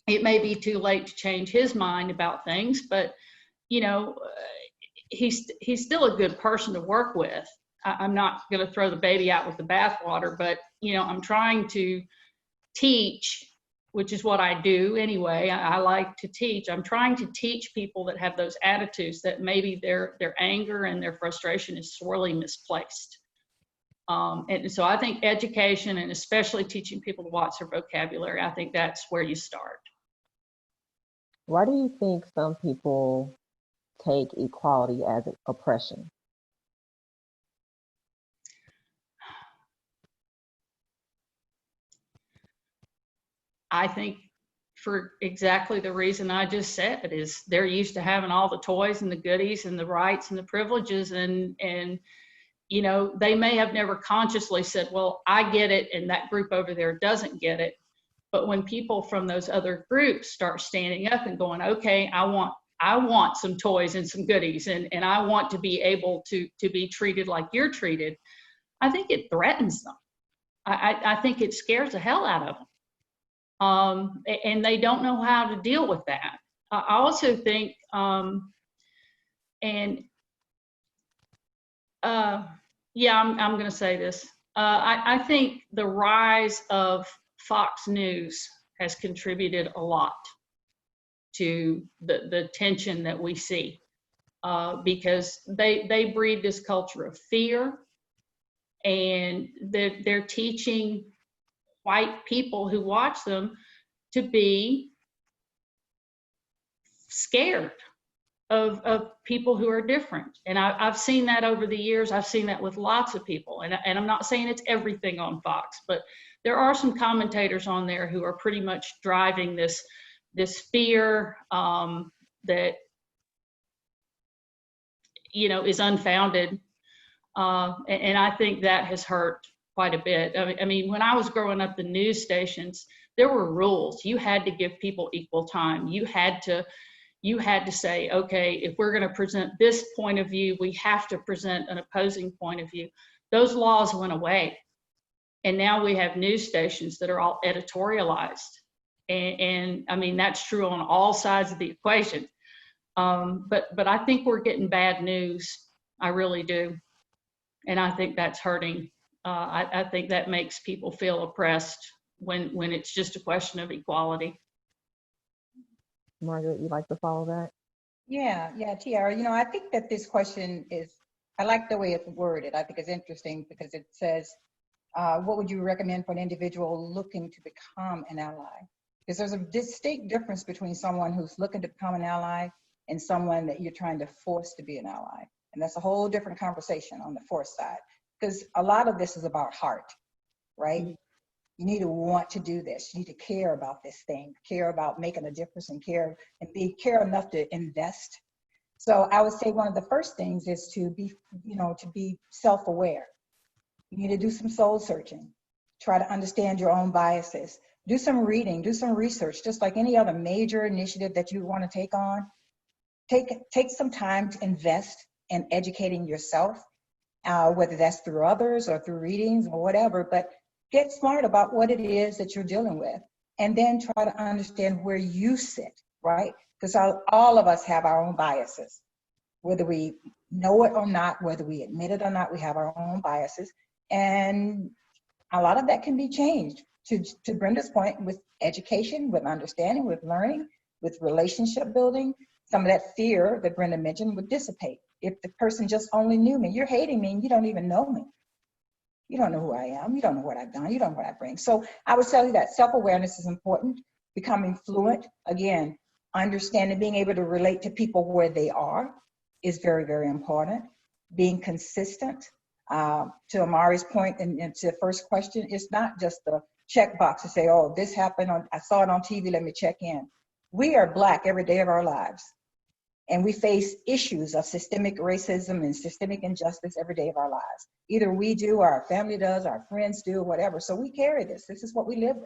it may be too late to change his mind about things, but, he's still a good person to work with. I'm not going to throw the baby out with the bathwater, but, I'm trying to teach, which is what I do anyway. I like to teach. I'm trying to teach people that have those attitudes that maybe their anger and their frustration is sorely misplaced. And so I think education, and especially teaching people to watch their vocabulary, I think that's where you start. Why do you think some people take equality as oppression? I think for exactly the reason I just said, is they're used to having all the toys and the goodies and the rights and the privileges, and they may have never consciously said, well, I get it and that group over there doesn't get it. But when people from those other groups start standing up and going, okay, I want some toys and some goodies, and I want to be able to be treated like you're treated, I think it threatens them. I think it scares the hell out of them. And they don't know how to deal with that. I also think, I'm going to say this. I think the rise of Fox News has contributed a lot to the tension that we see, because they breed this culture of fear, and they're teaching white people who watch them to be scared of people who are different. And I've seen that over the years. I've seen that with lots of people. And I'm not saying it's everything on Fox, but there are some commentators on there who are pretty much driving this fear that, you know, is unfounded. And I think that has hurt quite a bit. I mean, when I was growing up, the news stations, there were rules. You had to give people equal time. You had to say, okay, if we're going to present this point of view, we have to present an opposing point of view. Those laws went away. And now we have news stations that are all editorialized. And I mean, that's true on all sides of the equation. But I think we're getting bad news. I really do. And I think that's hurting. I think that makes people feel oppressed when it's just a question of equality. Margaret, you'd like to follow that? Yeah, Tiara, you know, I think that this question is, I like the way it's worded. I think it's interesting because it says, what would you recommend for an individual looking to become an ally? Because there's a distinct difference between someone who's looking to become an ally and someone that you're trying to force to be an ally. And that's a whole different conversation on the force side, because a lot of this is about heart, right? Mm-hmm. You need to want to do this. You need to care about this thing, care about making a difference, and care enough to invest. So I would say one of the first things is to be, you know, to be self-aware. You need to do some soul searching, try to understand your own biases, do some reading, do some research, just like any other major initiative that you want to take on. Take some time to invest in educating yourself, whether that's through others or through readings or whatever, but get smart about what it is that you're dealing with, and then try to understand where you sit, right? Because all of us have our own biases. Whether we know it or not, whether we admit it or not, we have our own biases. And a lot of that can be changed, to Brenda's point, with education, with understanding, with learning, with relationship building. Some of that fear that Brenda mentioned would dissipate. If the person just only knew me, you're hating me and you don't even know me. You don't know who I am. You don't know what I've done. You don't know what I bring. So I would tell you that self-awareness is important. Becoming fluent, again, understanding, being able to relate to people where they are is very, very important. Being consistent. To Omari's point and to the first question, it's not just the checkbox to say, oh, this happened, I saw it on TV, let me check in. We are Black every day of our lives. And we face issues of systemic racism and systemic injustice every day of our lives. Either we do, or our family does, our friends do, whatever. So we carry this. This is what we live with,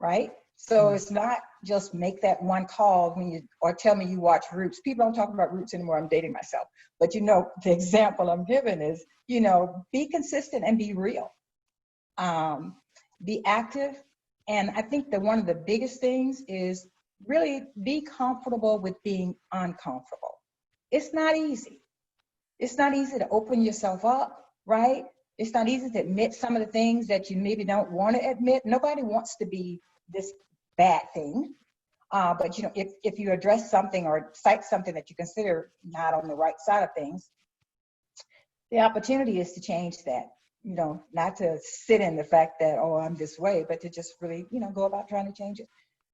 right? So it's not just make that one call when you, or tell me you watch Roots. People don't talk about Roots anymore. I'm dating myself. But you know, the example I'm giving is, you know, be consistent and be real. Be active. And I think that one of the biggest things is really be comfortable with being uncomfortable. It's not easy. It's not easy to open yourself up, right? It's not easy to admit some of the things that you maybe don't want to admit. Nobody wants to be this bad thing. But you know, if you address something or cite something that you consider not on the right side of things, the opportunity is to change that. You know, not to sit in the fact that, oh, I'm this way, but to just really, you know, go about trying to change it.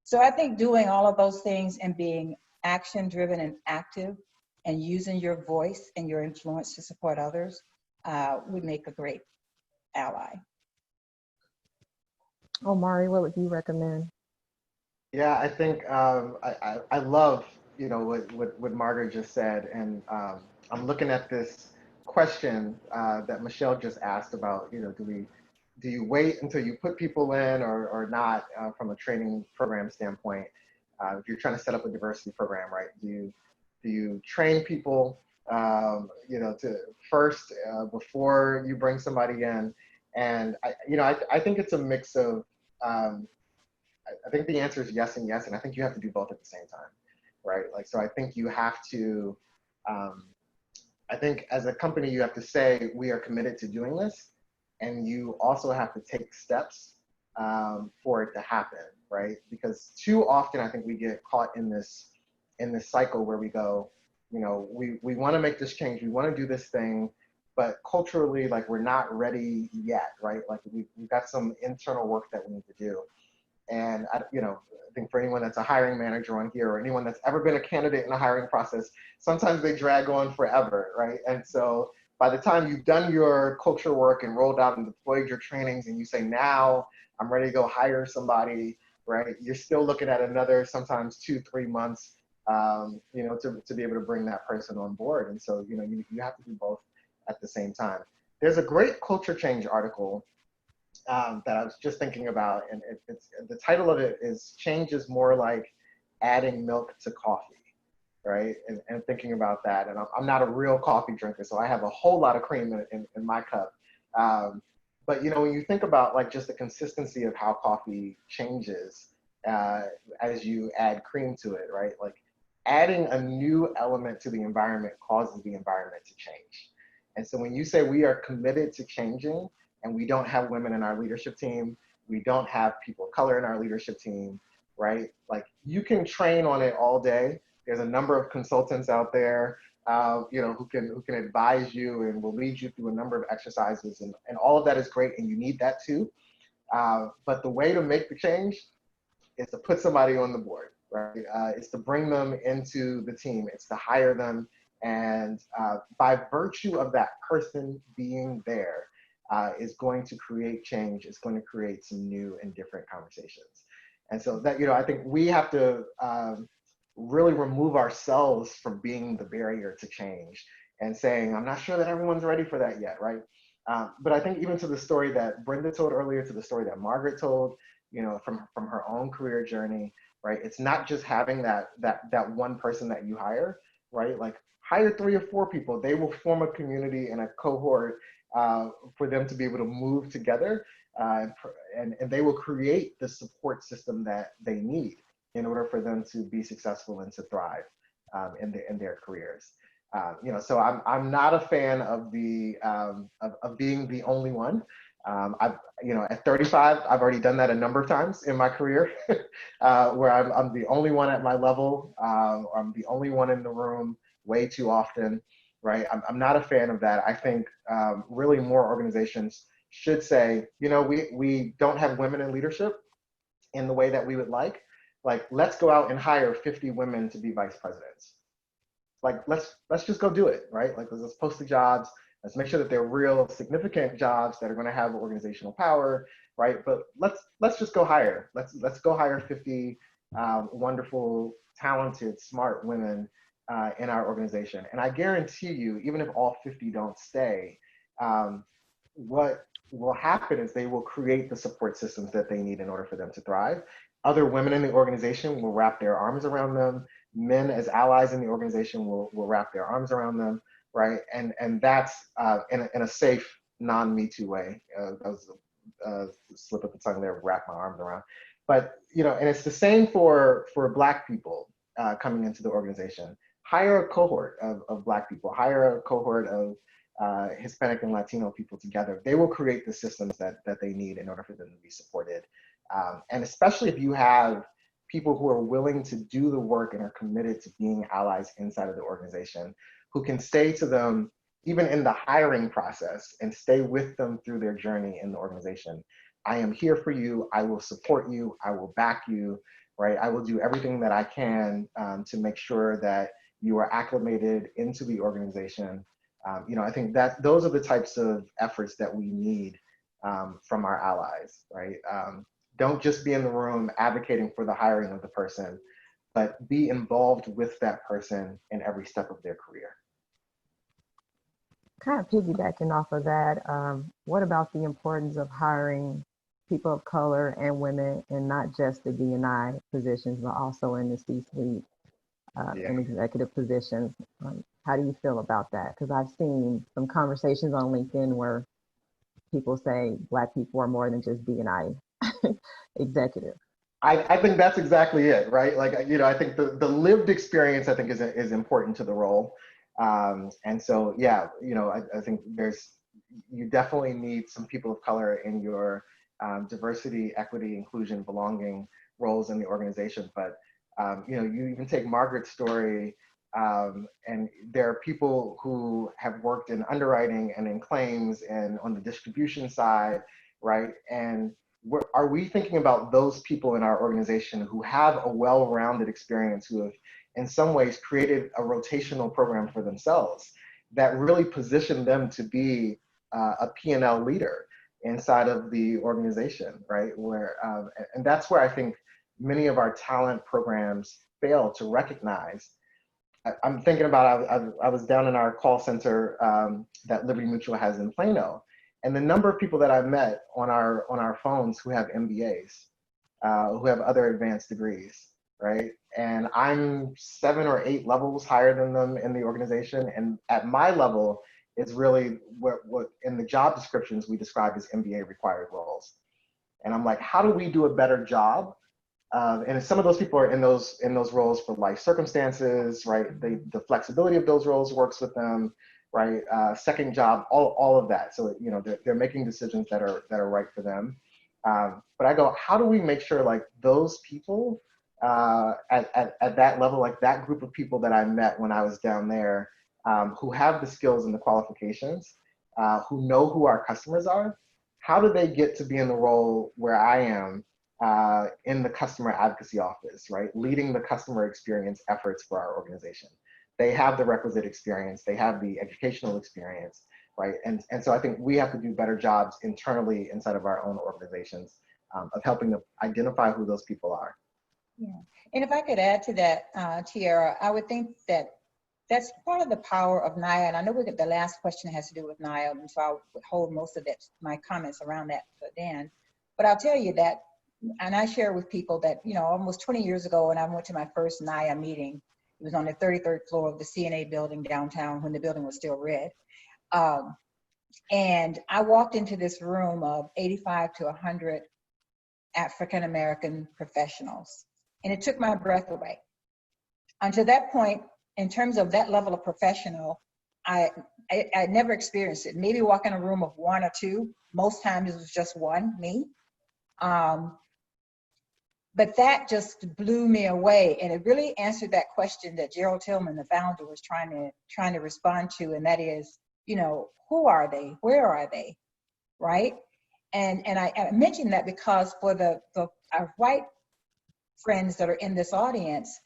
So I think doing all of those things and being action driven and active and using your voice and your influence to support others would make a great ally. Omari, what would you recommend? Yeah, I think I love, you know, what Margaret just said, and I'm looking at this question that Michelle just asked about, you know, do you wait until you put people in or not from a training program standpoint? If you're trying to set up a diversity program, right? Do you train people, you know, to first before you bring somebody in? And I think it's a mix of. I think the answer is yes and yes, and I think you have to do both at the same time, right? Like, so I think you have to. I think as a company, you have to say we are committed to doing this, and you also have to take steps for it to happen, right? Because too often I think we get caught in this cycle where we go, you know, we want to make this change, we want to do this thing, but culturally, like, we're not ready yet, right? Like we've got some internal work that we need to do. And I think for anyone that's a hiring manager on here, or anyone that's ever been a candidate in a hiring process, sometimes they drag on forever, right? And so by the time you've done your culture work and rolled out and deployed your trainings, and you say, now I'm ready to go hire somebody, right? You're still looking at another sometimes 2-3 months, to be able to bring that person on board. And so, you have to do both at the same time. There's a great culture change article that I was just thinking about, and it's the title of it is "Change is More Like Adding Milk to Coffee," right? And thinking about that, and I'm not a real coffee drinker, so I have a whole lot of cream in my cup. But when you think about like just the consistency of how coffee changes as you add cream to it, right? Like adding a new element to the environment causes the environment to change. And so when you say we are committed to changing, and we don't have women in our leadership team, we don't have people of color in our leadership team, right? Like you can train on it all day. There's a number of consultants out there, who can advise you and will lead you through a number of exercises, and all of that is great, and you need that too. But the way to make the change is to put somebody on the board, right? It's to bring them into the team. It's to hire them, and by virtue of that person being there, is going to create change. It's going to create some new and different conversations. And so that, I think we have to really remove ourselves from being the barrier to change and saying, I'm not sure that everyone's ready for that yet, right? But I think even to the story that Brenda told earlier, to the story that Margaret told, from her own career journey, right? It's not just having that one person that you hire, right? Like hire 3 or 4 people. They will form a community and a cohort for them to be able to move together, and they will create the support system that they need in order for them to be successful and to thrive in their careers. So I'm not a fan of the of being the only one. At 35, I've already done that a number of times in my career, where I'm the only one at my level, or I'm the only one in the room way too often. Right, I'm not a fan of that. I think really more organizations should say, we don't have women in leadership in the way that we would like. Like, let's go out and hire 50 women to be vice presidents. Like, let's just go do it, right? Like, let's post the jobs. Let's make sure that they're real, significant jobs that are going to have organizational power, right? But let's just go hire. Let's go hire 50 wonderful, talented, smart women in our organization. And I guarantee you, even if all 50 don't stay, what will happen is they will create the support systems that they need in order for them to thrive. Other women in the organization will wrap their arms around them. Men as allies in the organization will wrap their arms around them, right? And that's in a safe, non-Me Too way. That was a slip of the tongue there, wrap my arms around. But, and it's the same for Black people coming into the organization. Hire a cohort of Black people, hire a cohort of Hispanic and Latino people together. They will create the systems that they need in order for them to be supported. And especially if you have people who are willing to do the work and are committed to being allies inside of the organization, who can stay to them even in the hiring process and stay with them through their journey in the organization. I am here for you. I will support you. I will back you, right? I will do everything that I can to make sure that you are acclimated into the organization. I think that those are the types of efforts that we need from our allies, right? Don't just be in the room advocating for the hiring of the person, but be involved with that person in every step of their career. Kind of piggybacking off of that, what about the importance of hiring people of color and women, and not just the D&I positions, but also in the C-suite and executive positions? How do you feel about that? Because I've seen some conversations on LinkedIn where people say Black people are more than just D&I executive. I think that's exactly it, right? Like, I think the lived experience, I think, is important to the role. And so, yeah, I think you definitely need some people of color in your diversity, equity, inclusion, belonging roles in the organization. But, you even take Margaret's story, and there are people who have worked in underwriting and in claims and on the distribution side, right? And are we thinking about those people in our organization who have a well-rounded experience, who have in some ways created a rotational program for themselves that really position them to be a P&L leader inside of the organization, right? And that's where I think many of our talent programs fail to recognize. I'm thinking about, I was down in our call center that Liberty Mutual has in Plano, and the number of people that I've met on our phones who have MBAs, who have other advanced degrees, right? And I'm 7 or 8 levels higher than them in the organization. And at my level, it's really what in the job descriptions we describe as MBA required roles. And I'm like, how do we do a better job? And some of those people are in those roles for life circumstances, right? The flexibility of those roles works with them, right? Second job, all of that. So they're making decisions that are right for them. But I go, how do we make sure like those people at that level, like that group of people that I met when I was down there, who have the skills and the qualifications, who know who our customers are, how do they get to be in the role where I am in the customer advocacy office, right? Leading the customer experience efforts for our organization. They have the requisite experience, they have the educational experience, right? And so I think we have to do better jobs internally inside of our own organizations of helping them identify who those people are. Yeah, and if I could add to that, Tiara, I would think that that's part of the power of NAAIA, and I know the last question has to do with NAAIA, and so I'll hold most of my comments around that for Dan. But I'll tell you that, and I share with people that, almost 20 years ago when I went to my first NAAIA meeting, it was on the 33rd floor of the CNA building downtown when the building was still red. And I walked into this room of 85 to 100 African-American professionals, and it took my breath away. Until that point, in terms of that level of professional, I never experienced it. Maybe walk in a room of 1 or 2. Most times it was just 1, me. But that just blew me away, and it really answered that question that Gerald Tillman, the founder, was trying to respond to, and that is, who are they? Where are they? Right? And I mentioned that because for our white friends that are in this audience,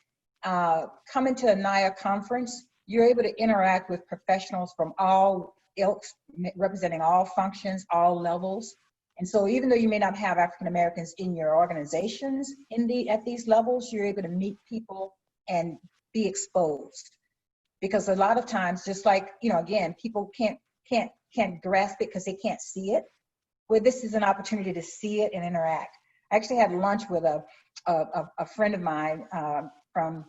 coming to a NAAIA conference, you're able to interact with professionals from all ilks, representing all functions, all levels. And so even though you may not have African Americans in your organizations at these levels, you're able to meet people and be exposed. Because a lot of times, just like, again, people can't grasp it because they can't see it. Well, this is an opportunity to see it and interact. I actually had lunch with a friend of mine from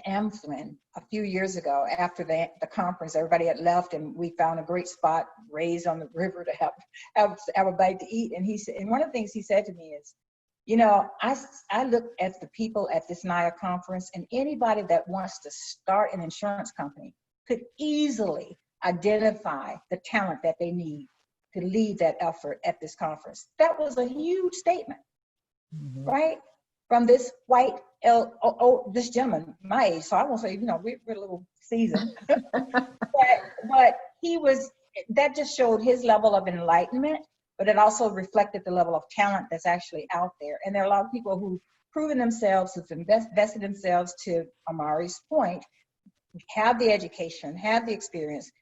Amflin a few years ago. After the conference, everybody had left, and we found a great spot raised on the river to have a bite to eat. And he said, and one of the things he said to me is, I look at the people at this NAAIA conference, and anybody that wants to start an insurance company could easily identify the talent that they need to lead that effort at this conference. That was a huge statement, right? From this white, this gentleman, my age, so I won't say, we're a little seasoned, but that just showed his level of enlightenment, but it also reflected the level of talent that's actually out there. And there are a lot of people who've proven themselves, who've invested themselves, to Omari's point, have the education, have the experience,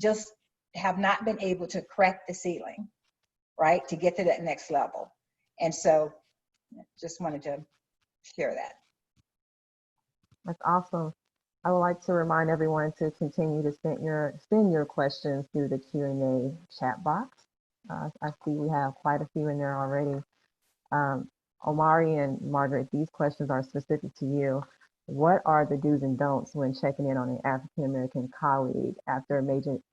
just have not been able to crack the ceiling, right, to get to that next level. And so just wanted to share that. That's awesome. I would like to remind everyone to continue to send your questions through the Q&A chat box. I see we have quite a few in there already. Omari and Margaret, these questions are specific to you. What are the do's and don'ts when checking in on an African-American colleague after a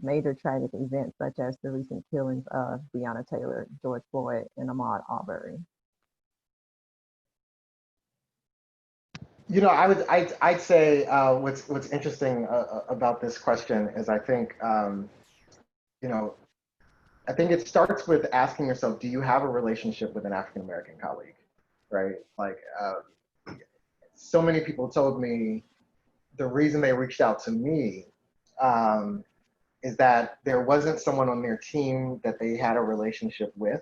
major tragic event such as the recent killings of Breonna Taylor, George Floyd, and Ahmaud Arbery? I'd say what's interesting about this question is I think it starts with asking yourself, do you have a relationship with an African American colleague, right? Like so many people told me the reason they reached out to me is that there wasn't someone on their team that they had a relationship with,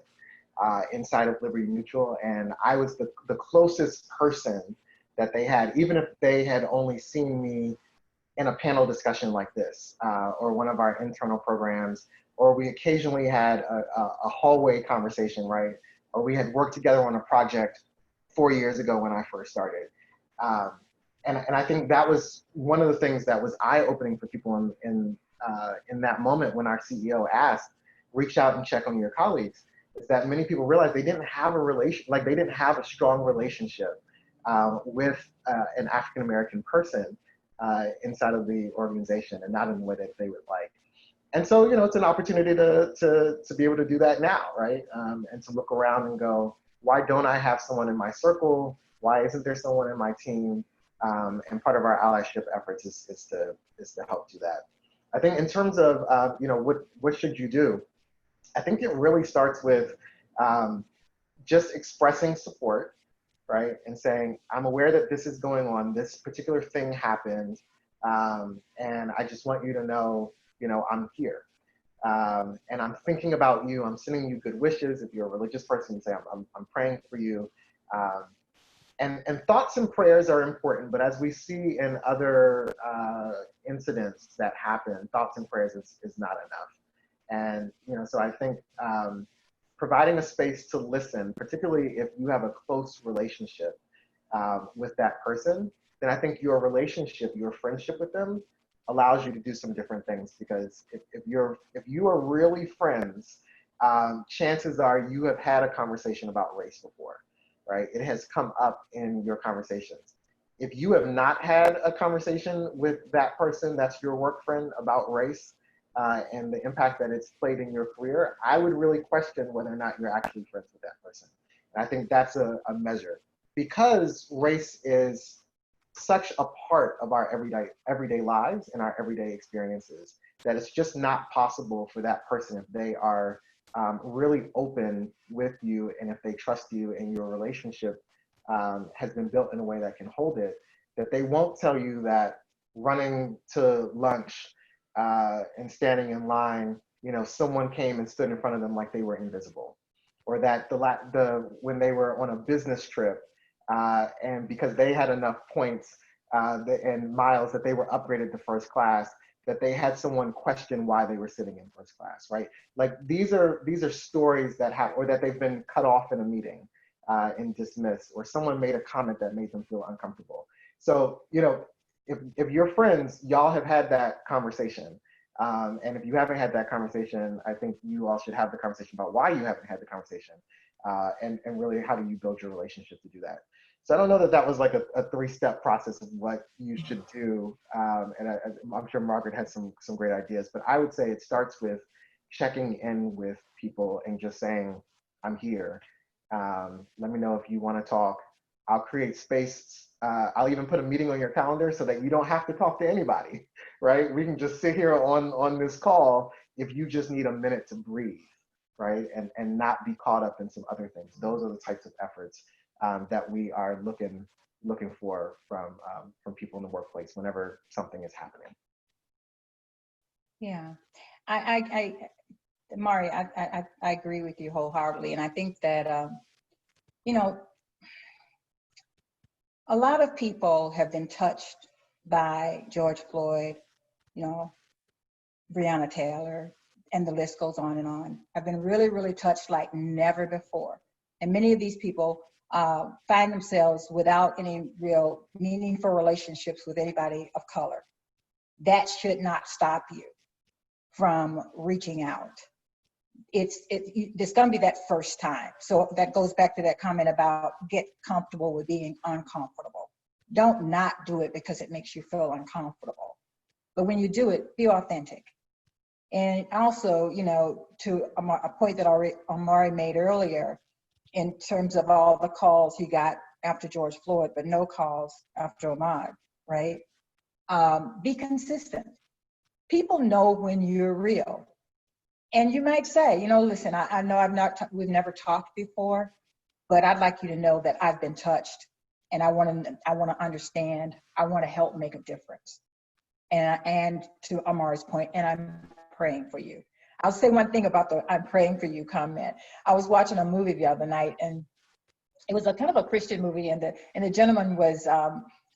inside of Liberty Mutual, and I was the closest person that they had, even if they had only seen me in a panel discussion like this, or one of our internal programs, or we occasionally had a hallway conversation, right? Or we had worked together on a project 4 years ago when I first started. And I think that was one of the things that was eye-opening for people in that moment when our CEO asked, reach out and check on your colleagues, is that many people realized they didn't have a they didn't have a strong relationship with an African-American person inside of the organization, and not in the way that they would like. And so, you know, it's an opportunity to be able to do that now, right? And to look around and go, why don't I have someone in my circle? Why isn't there someone in my team? And part of our allyship efforts is to help do that. I think in terms of, you know, what should you do? I think it really starts with just expressing support, right? And saying, I'm aware that this is going on, this particular thing happened, and I just want you to know, you know, I'm here. And I'm thinking about you, I'm sending you good wishes. If you're a religious person, say, I'm praying for you. And thoughts and prayers are important, but as we see in other incidents that happen, thoughts and prayers is not enough. And, you know, so I think providing a space to listen, particularly if you have a close relationship with that person, then I think your relationship, your friendship with them allows you to do some different things. Because if you are really friends, chances are you have had a conversation about race before, right? It has come up in your conversations. If you have not had a conversation with that person that's your work friend about race, and the impact that it's played in your career, I would really question whether or not you're actually friends with that person. And I think that's a measure, because race is such a part of our everyday lives and our everyday experiences, that it's just not possible for that person, if they are really open with you and if they trust you and your relationship has been built in a way that can hold it, that they won't tell you that running to lunch and standing in line, you know, someone came and stood in front of them like they were invisible, or that when they were on a business trip and because they had enough points and miles that they were upgraded to first class, that they had someone question why they were sitting in first class, right? Like these are stories that have, or that they've been cut off in a meeting and dismissed, or someone made a comment that made them feel uncomfortable. So, you know, if you're friends, y'all have had that conversation. And if you haven't had that conversation, I think you all should have the conversation about why you haven't had the conversation, and really how do you build your relationship to do that. So I don't know that that was like a 3-step process of what you should do. And I'm sure Margaret had some great ideas, but I would say it starts with checking in with people and just saying, I'm here. Let me know if you want to talk. I'll create space. I'll even put a meeting on your calendar so that you don't have to talk to anybody, right? We can just sit here on this call if you just need a minute to breathe, right? And not be caught up in some other things. Those are the types of efforts that we are looking for from people in the workplace whenever something is happening. Yeah, Mari, I agree with you wholeheartedly. And I think that, you know, a lot of people have been touched by George Floyd, you know, Breonna Taylor, and the list goes on and on. I've been really, really touched like never before. And many of these people find themselves without any real meaningful relationships with anybody of color. That should not stop you from reaching out. It's going to be that first time. So that goes back to that comment about get comfortable with being uncomfortable. Don't not do it because it makes you feel uncomfortable. But when you do it, be authentic. And also, you know, to a point that Omari made earlier, in terms of all the calls he got after George Floyd, but no calls after Omari, right? Be consistent. People know when you're real. And you might say, you know, listen, I know we've never talked before, but I'd like you to know that I've been touched, and I want to understand. I want to help make a difference. And to Omari's point, and I'm praying for you. I'll say one thing about the "I'm praying for you" comment. I was watching a movie the other night, and it was a kind of a Christian movie, and the gentleman was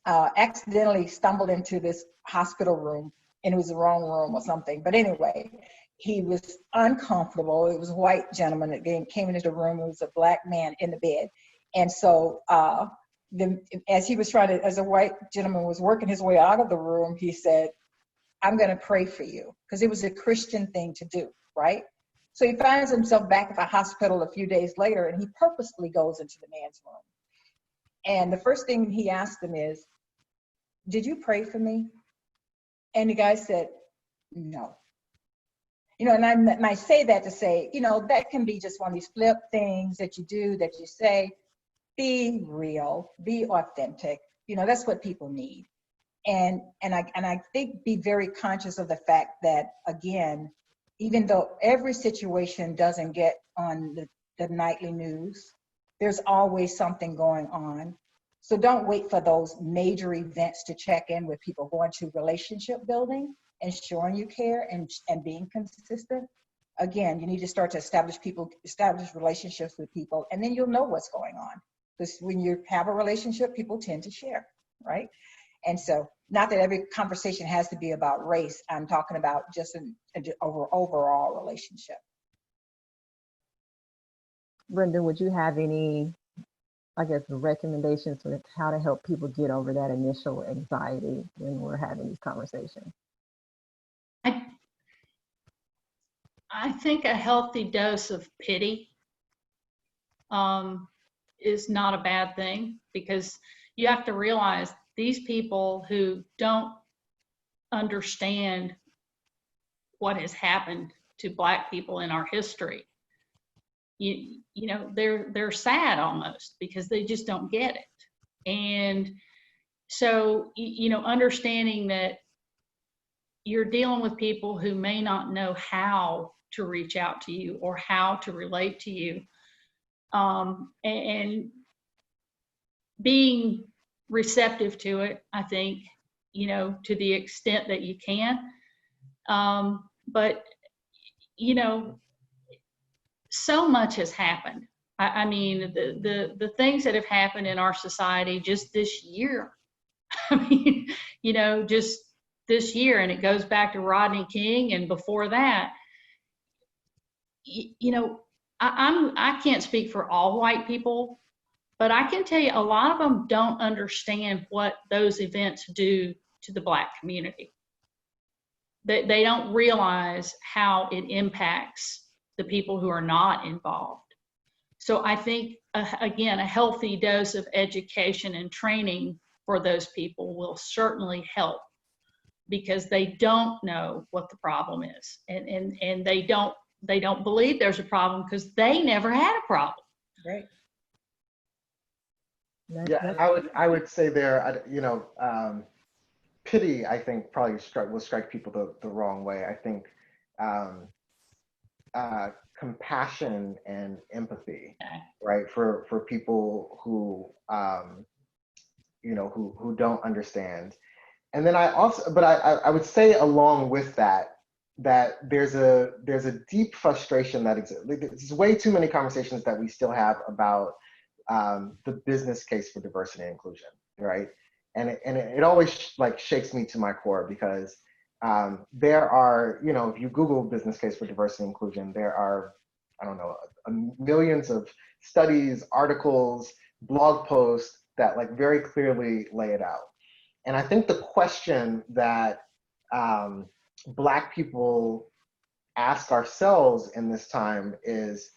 accidentally stumbled into this hospital room, and it was the wrong room or something. But anyway, he was uncomfortable. It was a white gentleman that came into the room. It was a black man in the bed, and so as a white gentleman was working his way out of the room, he said, "I'm going to pray for you," because it was a Christian thing to do, right? So he finds himself back at the hospital a few days later, and he purposely goes into the man's room. And the first thing he asked him is, "Did you pray for me?" And the guy said, "No." And I say that to say, that can be just one of these flip things that you do, that you say. Be real, be authentic. That's what people need. And I think be very conscious of the fact that, again, even though every situation doesn't get on the nightly news, there's always something going on. So don't wait for those major events to check in with people. Going to relationship building and showing you care and being consistent. Again, you need to start to establish relationships with people, and then you'll know what's going on. Because when you have a relationship, people tend to share, right? And so, not that every conversation has to be about race. I'm talking about just an overall relationship. Brenda, would you have any, recommendations for how to help people get over that initial anxiety when we're having these conversations? I think a healthy dose of pity is not a bad thing, because you have to realize these people who don't understand what has happened to Black people in our history, they're sad almost, because they just don't get it. And so, understanding that you're dealing with people who may not know how to reach out to you or how to relate to you, and being receptive to it, I think, to the extent that you can. But, so much has happened. I mean, the things that have happened in our society just this year, I mean, just this year, and it goes back to Rodney King and before that. I can't speak for all white people, but I can tell you a lot of them don't understand what those events do to the Black community. They don't realize how it impacts the people who are not involved. So I think, again, a healthy dose of education and training for those people will certainly help, because they don't know what the problem is, and they don't believe there's a problem because they never had a problem. Right. Yeah, I would say there, pity, I think, probably will strike people the wrong way. I think compassion and empathy, right, for people who who don't understand. And then I would say along with that there's a deep frustration that exists. There's way too many conversations that we still have about the business case for diversity and inclusion, right? And it always shakes me to my core, because there are, if you Google business case for diversity and inclusion, there are, I don't know, millions of studies, articles, blog posts that very clearly lay it out. And I think the question that Black people ask ourselves in this time is,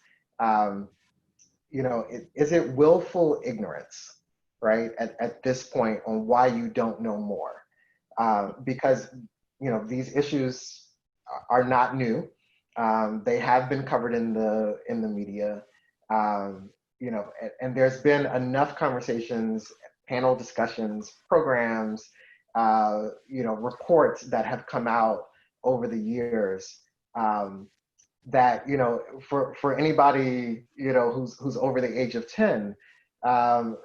is it willful ignorance, right, at this point, on why you don't know more? Because, these issues are not new. They have been covered in the media, and there's been enough conversations, panel discussions, programs, reports that have come out over the years, that, for anybody, who's over the age of 10,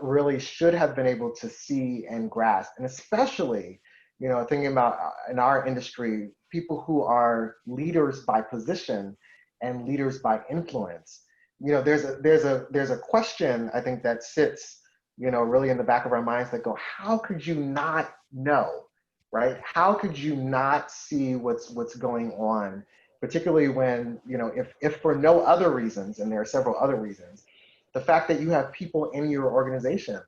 really should have been able to see and grasp. And especially, you know, thinking about in our industry, people who are leaders by position and leaders by influence. You know, there's a question I think that sits, you know, really in the back of our minds that go, how could you not know, right? How could you not see what's going on, particularly when, you know, if for no other reasons, and there are several other reasons, the fact that you have people in your organization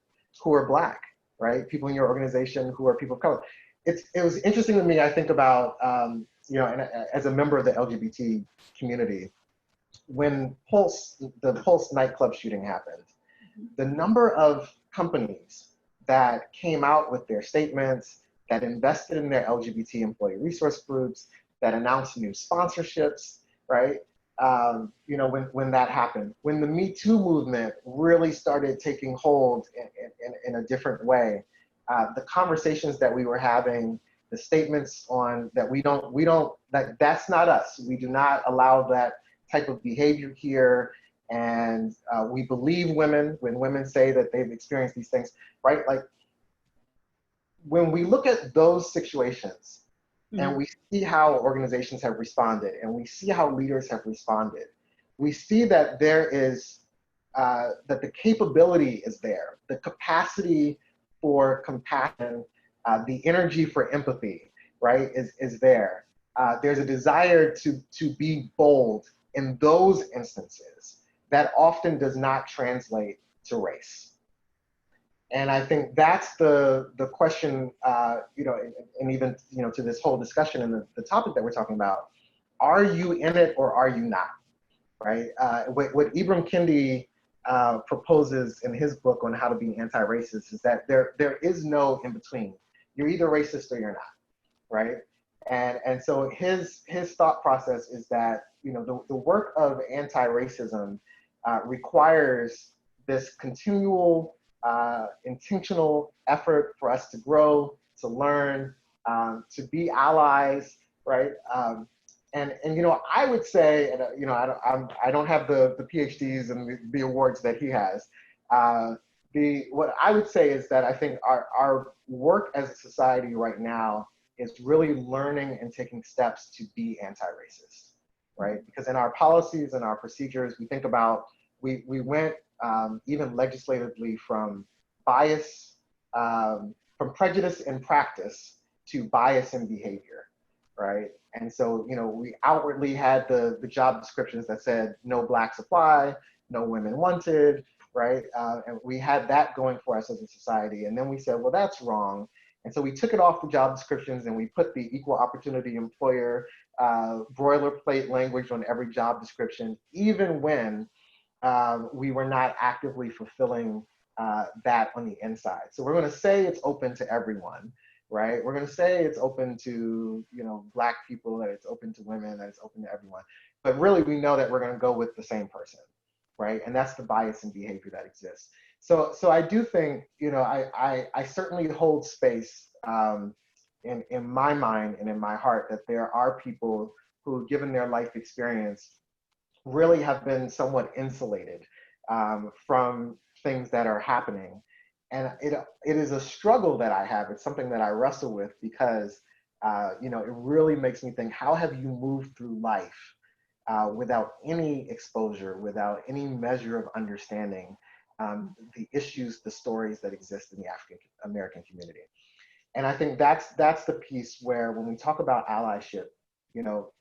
who are Black, right? People in your organization who are people of color. It was interesting to me. I think about, you know, and as a member of the LGBT community, when the Pulse nightclub shooting happened, the number of companies that came out with their statements, that invested in their LGBT employee resource groups, that announced new sponsorships, right? You know, when that happened, when the Me Too movement really started taking hold in a different way, the conversations that we were having, the statements on that that's not us. We do not allow that type of behavior here. And we believe women when women say that they've experienced these things, right? Like when we look at those situations and we see how organizations have responded and we see how leaders have responded, we see that there is, that the capability is there, the capacity for compassion, the energy for empathy, right, is there. There's a desire to be bold in those instances that often does not translate to race. And I think that's the question, you know, and even, you know, to this whole discussion and the topic that we're talking about, are you in it or are you not, right? What Ibram Kendi proposes in his book on how to be anti-racist is that there is no in between. You're either racist or you're not, right? And so his thought process is that, you know, the work of anti-racism requires this continual intentional effort for us to grow, to learn, to be allies, right? And you know, I would say, and you know, I don't have the PhDs and the awards that he has. What I would say is that I think our work as a society right now is really learning and taking steps to be anti-racist, right? Because in our policies and our procedures, we think about, we went even legislatively from bias, from prejudice in practice to bias in behavior, right? And so, you know, we outwardly had the job descriptions that said no Blacks apply, no women wanted, right? And we had that going for us as a society. And then we said, well, that's wrong. And so we took it off the job descriptions and we put the equal opportunity employer boilerplate language on every job description, even when we were not actively fulfilling that on the inside. So we're going to say it's open to everyone, right? We're going to say it's open to, you know, Black people, that it's open to women, that it's open to everyone. But really, we know that we're going to go with the same person, right? And that's the bias in behavior that exists. So I do think, you know, I certainly hold space in my mind and in my heart that there are people who, given their life experience, really have been somewhat insulated from things that are happening. And it is a struggle that I have. It's something that I wrestle with because, you know, it really makes me think, how have you moved through life without any exposure, without any measure of understanding the issues, the stories that exist in the African American community? And I think that's the piece where, when we talk about allyship, you know,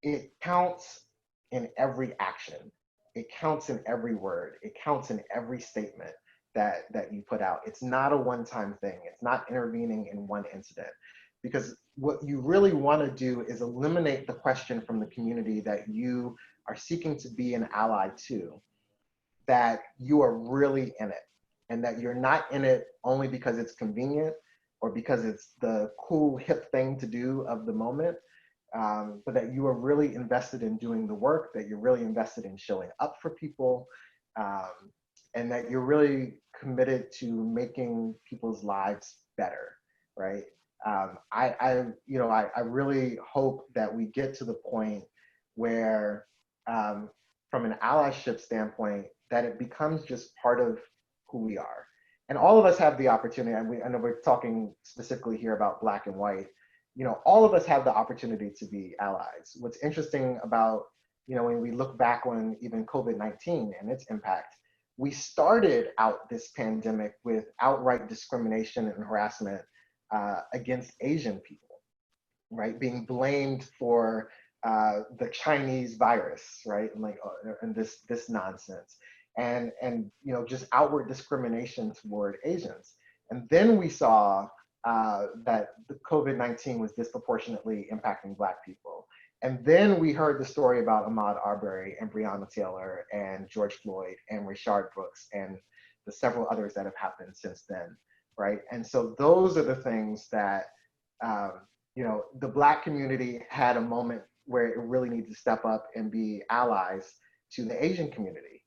it counts in every action. It counts in every word. It counts in every statement that you put out. It's not a one-time thing. It's not intervening in one incident. Because what you really want to do is eliminate the question from the community that you are seeking to be an ally to, that you are really in it, and that you're not in it only because it's convenient or because it's the cool, hip thing to do of the moment, but that you are really invested in doing the work, that you're really invested in showing up for people, and that you're really committed to making people's lives better, right? I really hope that we get to the point where, from an allyship standpoint, that it becomes just part of who we are, And all of us have the opportunity, and I know we're talking specifically here about Black and white, all of us have the opportunity to be allies. What's interesting about, when we look back on even COVID-19 and its impact, we started out this pandemic with outright discrimination and harassment against Asian people, right? Being blamed for the Chinese virus, right? And this nonsense. And just outward discrimination toward Asians. And then we saw that the COVID-19 was disproportionately impacting Black people. And then we heard the story about Ahmaud Arbery and Breonna Taylor and George Floyd and Rayshard Brooks and the several others that have happened since then, right? And so those are the things that, the Black community had a moment where it really needed to step up and be allies to the Asian community,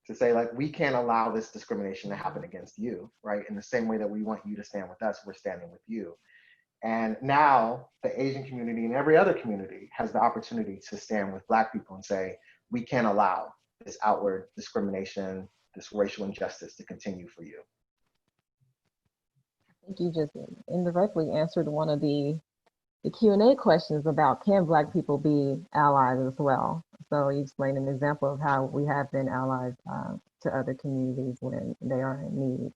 to say, like, we can't allow this discrimination to happen against you, right? In the same way that we want you to stand with us, we're standing with you. And now the Asian community and every other community has the opportunity to stand with Black people and say, we can't allow this outward discrimination, this racial injustice to continue for you. I think you just indirectly answered one of the Q&A questions about, can Black people be allies as well? So you explained an example of how we have been allies to other communities when they are in need.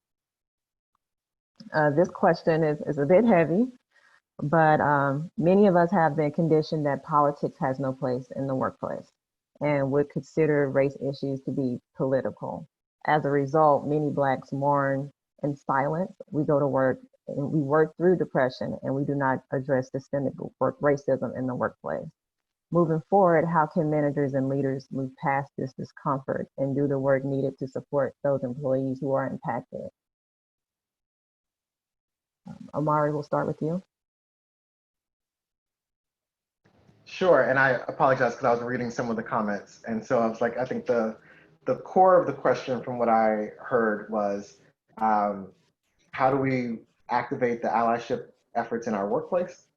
This question is a bit heavy, but many of us have been conditioned that politics has no place in the workplace and would consider race issues to be political. As a result, many Blacks mourn in silence. We go to work and we work through depression, and we do not address systemic racism in the workplace. Moving forward, how can managers and leaders move past this discomfort and do the work needed to support those employees who are impacted? Omari, we'll start with you. Sure, and I apologize because I was reading some of the comments. And so I was like, I think the core of the question from what I heard was, how do we activate the allyship efforts in our workplace?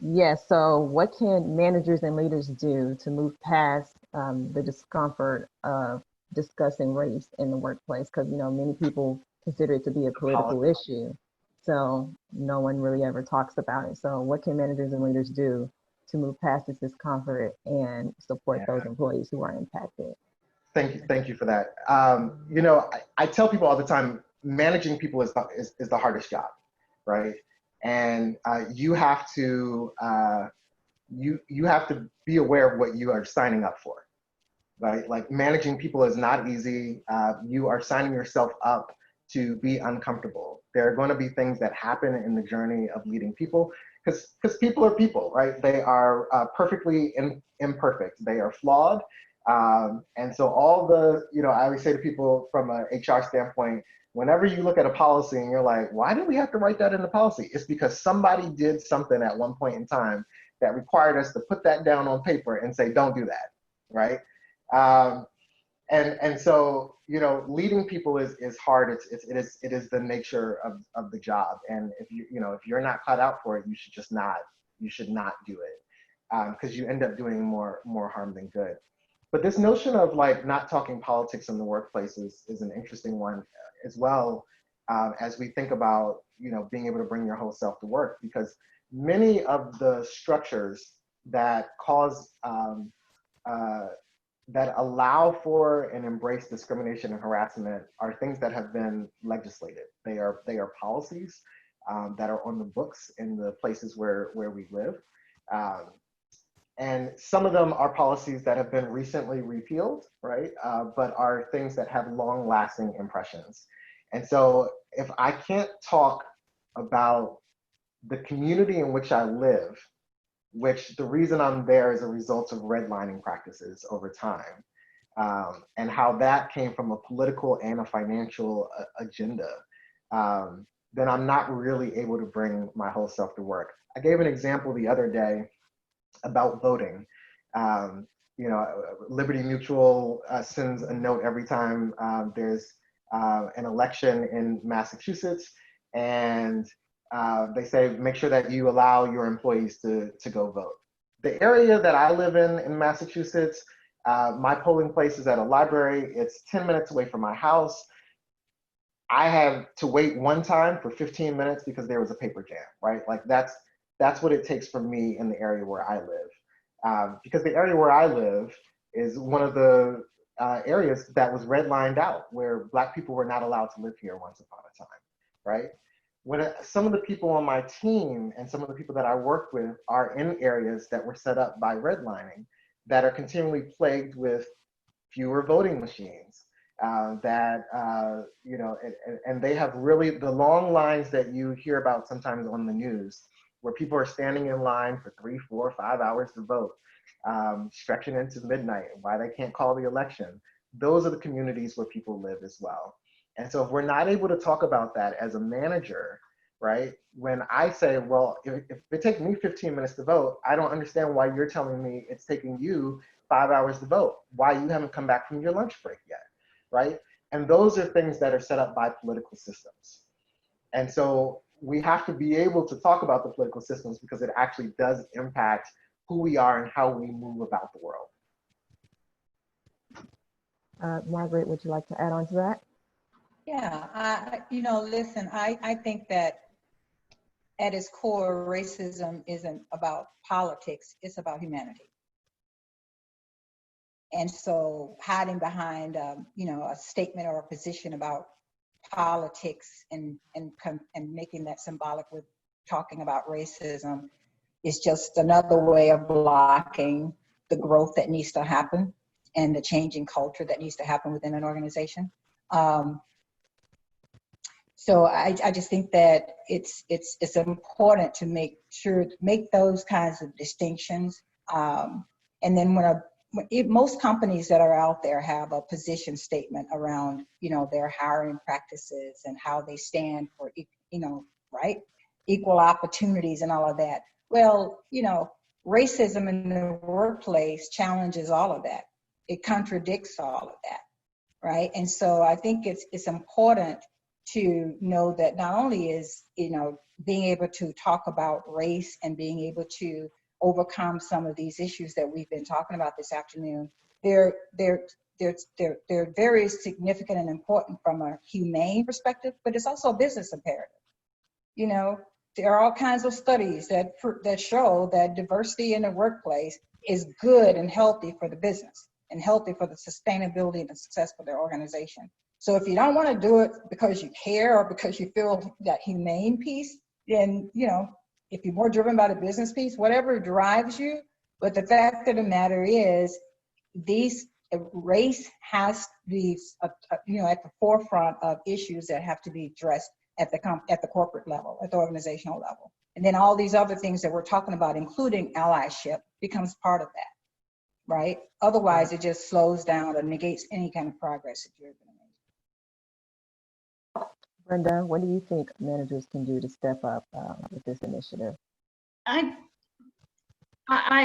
Yes, so what can managers and leaders do to move past the discomfort of discussing race in the workplace? Because, many people consider it to be a political issue. So no one really ever talks about it. So what can managers and leaders do to move past this discomfort and support those employees who are impacted? Thank you for that. I tell people all the time, managing people is the hardest job, right? And you have to be aware of what you are signing up for, right? Like, managing people is not easy. You are signing yourself up to be uncomfortable. There are going to be things that happen in the journey of leading people, because people are people, right? They are perfectly imperfect. They are flawed. And so all the, I always say to people from an HR standpoint, whenever you look at a policy and you're like, why do we have to write that in the policy? It's because somebody did something at one point in time that required us to put that down on paper and say, don't do that, right? And so, leading people is hard. It is the nature of the job. And if you're not cut out for it, you should not do it, because you end up doing more harm than good. But this notion of, like, not talking politics in the workplace is an interesting one as well, as we think about, being able to bring your whole self to work, because many of the structures that cause that allow for and embrace discrimination and harassment are things that have been legislated. They are policies that are on the books in the places where we live. And some of them are policies that have been recently repealed, right? But are things that have long-lasting impressions. And so if I can't talk about the community in which I live, which the reason I'm there is a result of redlining practices over time, and how that came from a political and a financial agenda, then I'm not really able to bring my whole self to work. I gave an example the other day about voting. Liberty Mutual sends a note every time there's an election in Massachusetts, and they say, make sure that you allow your employees to go vote. The area that I live in I have to wait one time for 15 minutes because there was a paper jam, right? Like that's what it takes for me in the area where I live. Because the area where I live is one of the areas that was redlined out, where Black people were not allowed to live here once upon a time, right? When some of the people on my team and some of the people that I work with are in areas that were set up by redlining that are continually plagued with fewer voting machines, and they have really the long lines that you hear about sometimes on the news, where people are standing in line for 3, 4, 5 hours to vote, stretching into midnight, why they can't call the election. Those are the communities where people live as well. And so if we're not able to talk about that as a manager, right? When I say, well, if it takes me 15 minutes to vote, I don't understand why you're telling me it's taking you 5 hours to vote, why you haven't come back from your lunch break yet, right? And those are things that are set up by political systems. And so we have to be able to talk about the political systems because it actually does impact who we are and how we move about the world. Margaret, would you like to add on to that? Yeah, listen, I think that at its core, racism isn't about politics, it's about humanity. And so hiding behind, a statement or a position about politics and making that symbolic with talking about racism is just another way of blocking the growth that needs to happen and the changing culture that needs to happen within an organization. So I just think that it's important to make those kinds of distinctions. And then most companies that are out there have a position statement around, their hiring practices and how they stand for, right, equal opportunities and all of that. Well, racism in the workplace challenges all of that. It contradicts all of that, right? And so I think it's important to know that not only is, being able to talk about race and being able to overcome some of these issues that we've been talking about this afternoon, they're very significant and important from a humane perspective, but it's also a business imperative. There are all kinds of studies that show that diversity in the workplace is good and healthy for the business and healthy for the sustainability and the success for their organization. So if you don't want to do it because you care or because you feel that humane piece, then, if you're more driven by the business piece, whatever drives you. But the fact of the matter is, race has to be, at the forefront of issues that have to be addressed at the corporate level, at the organizational level. And then all these other things that we're talking about, including allyship, becomes part of that, right? Otherwise, it just slows down or negates any kind of progress that you're going to make. Brenda, what do you think managers can do to step up with this initiative? I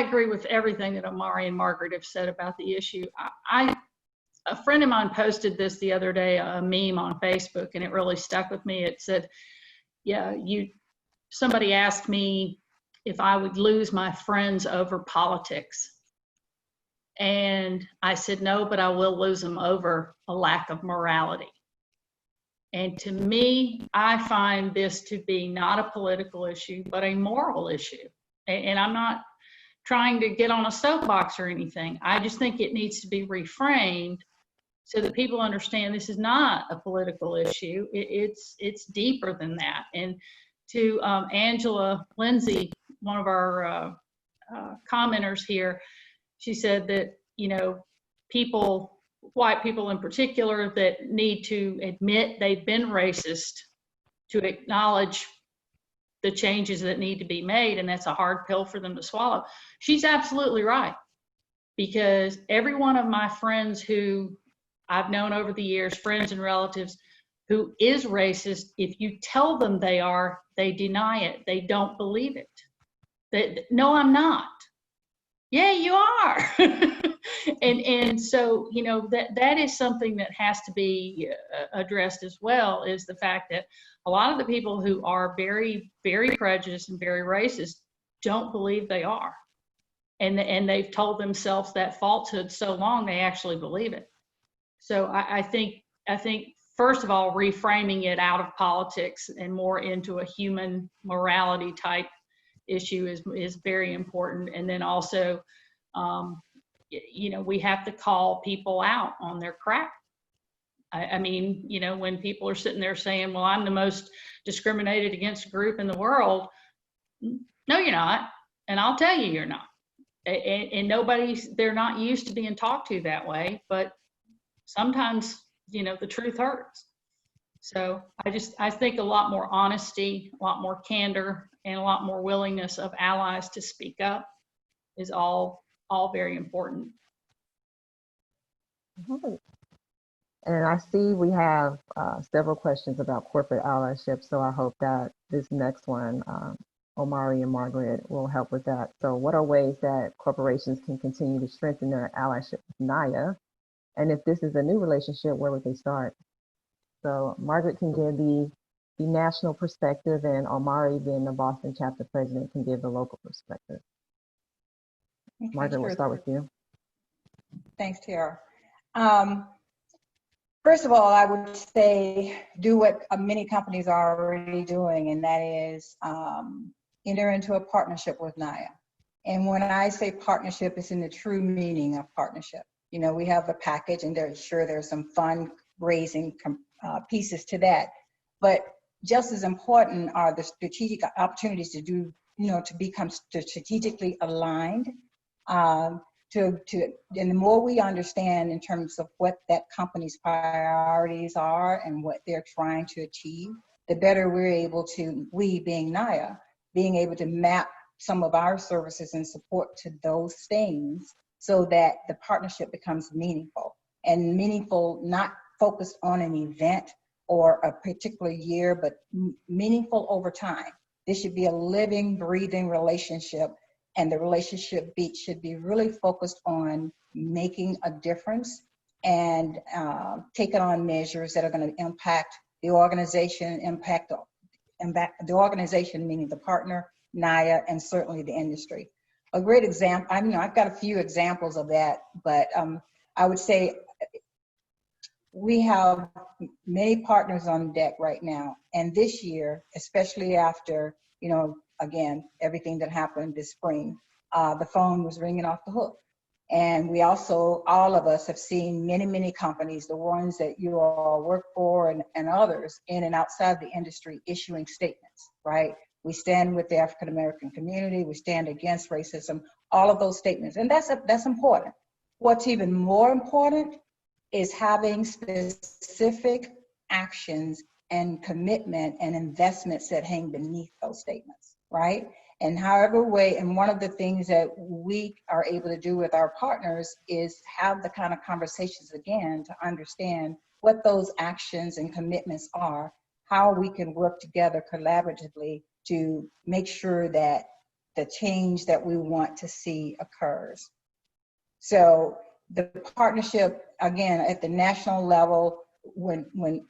agree with everything that Omari and Margaret have said about the issue. A friend of mine posted this the other day, a meme on Facebook, and it really stuck with me. It said, somebody asked me if I would lose my friends over politics. And I said, no, but I will lose them over a lack of morality. And to me, I find this to be not a political issue, but a moral issue. And I'm not trying to get on a soapbox or anything. I just think it needs to be reframed so that people understand this is not a political issue. It's deeper than that. And to Angela Lindsay, one of our commenters here, she said that, white people in particular, that need to admit they've been racist to acknowledge the changes that need to be made, and that's a hard pill for them to swallow. She's absolutely right, because every one of my friends who I've known over the years, friends and relatives, who is racist, if you tell them they are, they deny it. They don't believe it. No, I'm not. Yeah, you are. and so, that is something that has to be addressed as well, is the fact that a lot of the people who are very, very prejudiced and very racist don't believe they are. And they've told themselves that falsehood so long they actually believe it. So I think first of all, reframing it out of politics and more into a human morality type issue is very important. And then also, you know, we have to call people out on their crap. I mean, you know, when people are sitting there saying, well, I'm the most discriminated against group in the world. No, you're not. And I'll tell you, you're not. And they're not used to being talked to that way, but sometimes, you know, the truth hurts. So I think a lot more honesty, a lot more candor, and a lot more willingness of allies to speak up is all very important. Right. And I see we have several questions about corporate allyship, so I hope that this next one, Omari and Margaret, will help with that. So what are ways that corporations can continue to strengthen their allyship with NAAIA? And if this is a new relationship, where would they start? So Margaret can give the national perspective, and Omari, being the Boston chapter president, can give the local perspective. Okay, Margaret, we'll start with you. Thanks, Tiara. First of all, I would say do what many companies are already doing, and that is enter into a partnership with NAAIA. And when I say partnership, it's in the true meaning of partnership. You know, we have a package, and there's some fundraising pieces to that. But just as important are the strategic opportunities to do, you know, to become strategically aligned. And the more we understand in terms of what that company's priorities are and what they're trying to achieve, the better we're able to, we being NAAIA, being able to map some of our services and support to those things so that the partnership becomes meaningful. And meaningful, not focused on an event or a particular year, but meaningful over time. This should be a living, breathing relationship. And the relationship should be really focused on making a difference and taking on measures that are going to impact the organization, impact the organization, meaning the partner, NAAIA, and certainly the industry. A great example, I mean, I've got a few examples of that, but I would say we have many partners on deck right now. And this year, especially after, you know, again, everything that happened this spring, the phone was ringing off the hook. And we also, all of us have seen many, many companies, the ones that you all work for and others in and outside the industry issuing statements, right? We stand with the African American community, we stand against racism, all of those statements. And that's important. What's even more important is having specific actions and commitment and investments that hang beneath those statements, right? And however way, and one of the things that we are able to do with our partners is have the kind of conversations again to understand what those actions and commitments are, how we can work together collaboratively to make sure that the change that we want to see occurs. So the partnership, again, at the national level, when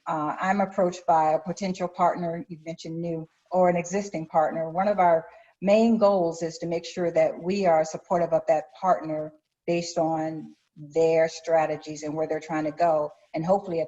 I'm approached by a potential partner, you mentioned new, or an existing partner, one of our main goals is to make sure that we are supportive of that partner based on their strategies and where they're trying to go, and hopefully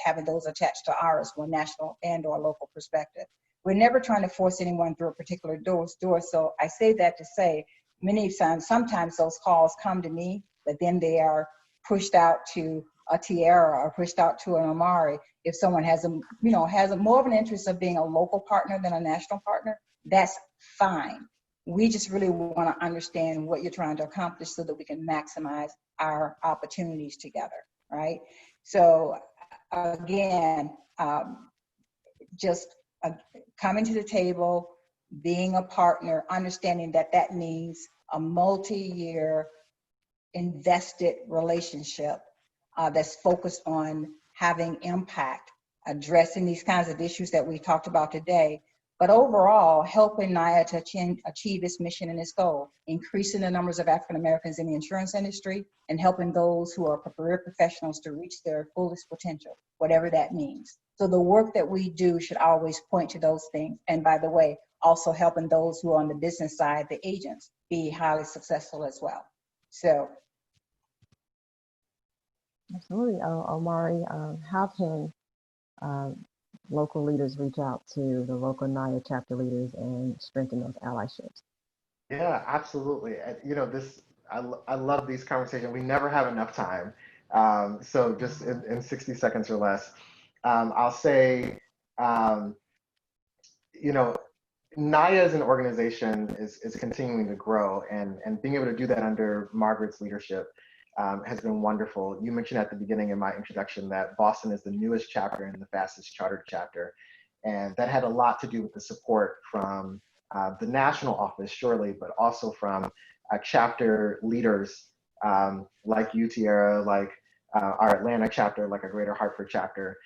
having those attached to ours from a national and or local perspective. We're never trying to force anyone through a particular door. So I say that to say, many times, sometimes those calls come to me, but then they are pushed out to a Tiara or pushed out to an Omari. If someone has more of an interest of being a local partner than a national partner, that's fine. We just really want to understand what you're trying to accomplish so that we can maximize our opportunities together, right? So again, just coming to the table, being a partner, understanding that that means a multi-year invested relationship that's focused on having impact, addressing these kinds of issues that we talked about today, but overall helping NAAIA to achieve its mission and its goal, increasing the numbers of African Americans in the insurance industry and helping those who are career professionals to reach their fullest potential, whatever that means. So the work that we do should always point to those things. And by the way, also helping those who are on the business side, the agents, be highly successful as well. So. Absolutely. Omari, how can local leaders reach out to the local NAAIA chapter leaders and strengthen those allyships. Yeah, absolutely. You know, I love these conversations. We never have enough time. So just in 60 seconds or less, I'll say, um, you know, NAAIA as an organization is continuing to grow, and being able to do that under Margaret's leadership has been wonderful. You mentioned at the beginning in my introduction that Boston is the newest chapter and the fastest chartered chapter. And that had a lot to do with the support from the national office, surely, but also from chapter leaders like you, Tiara, like our Atlanta chapter, like a Greater Hartford chapter,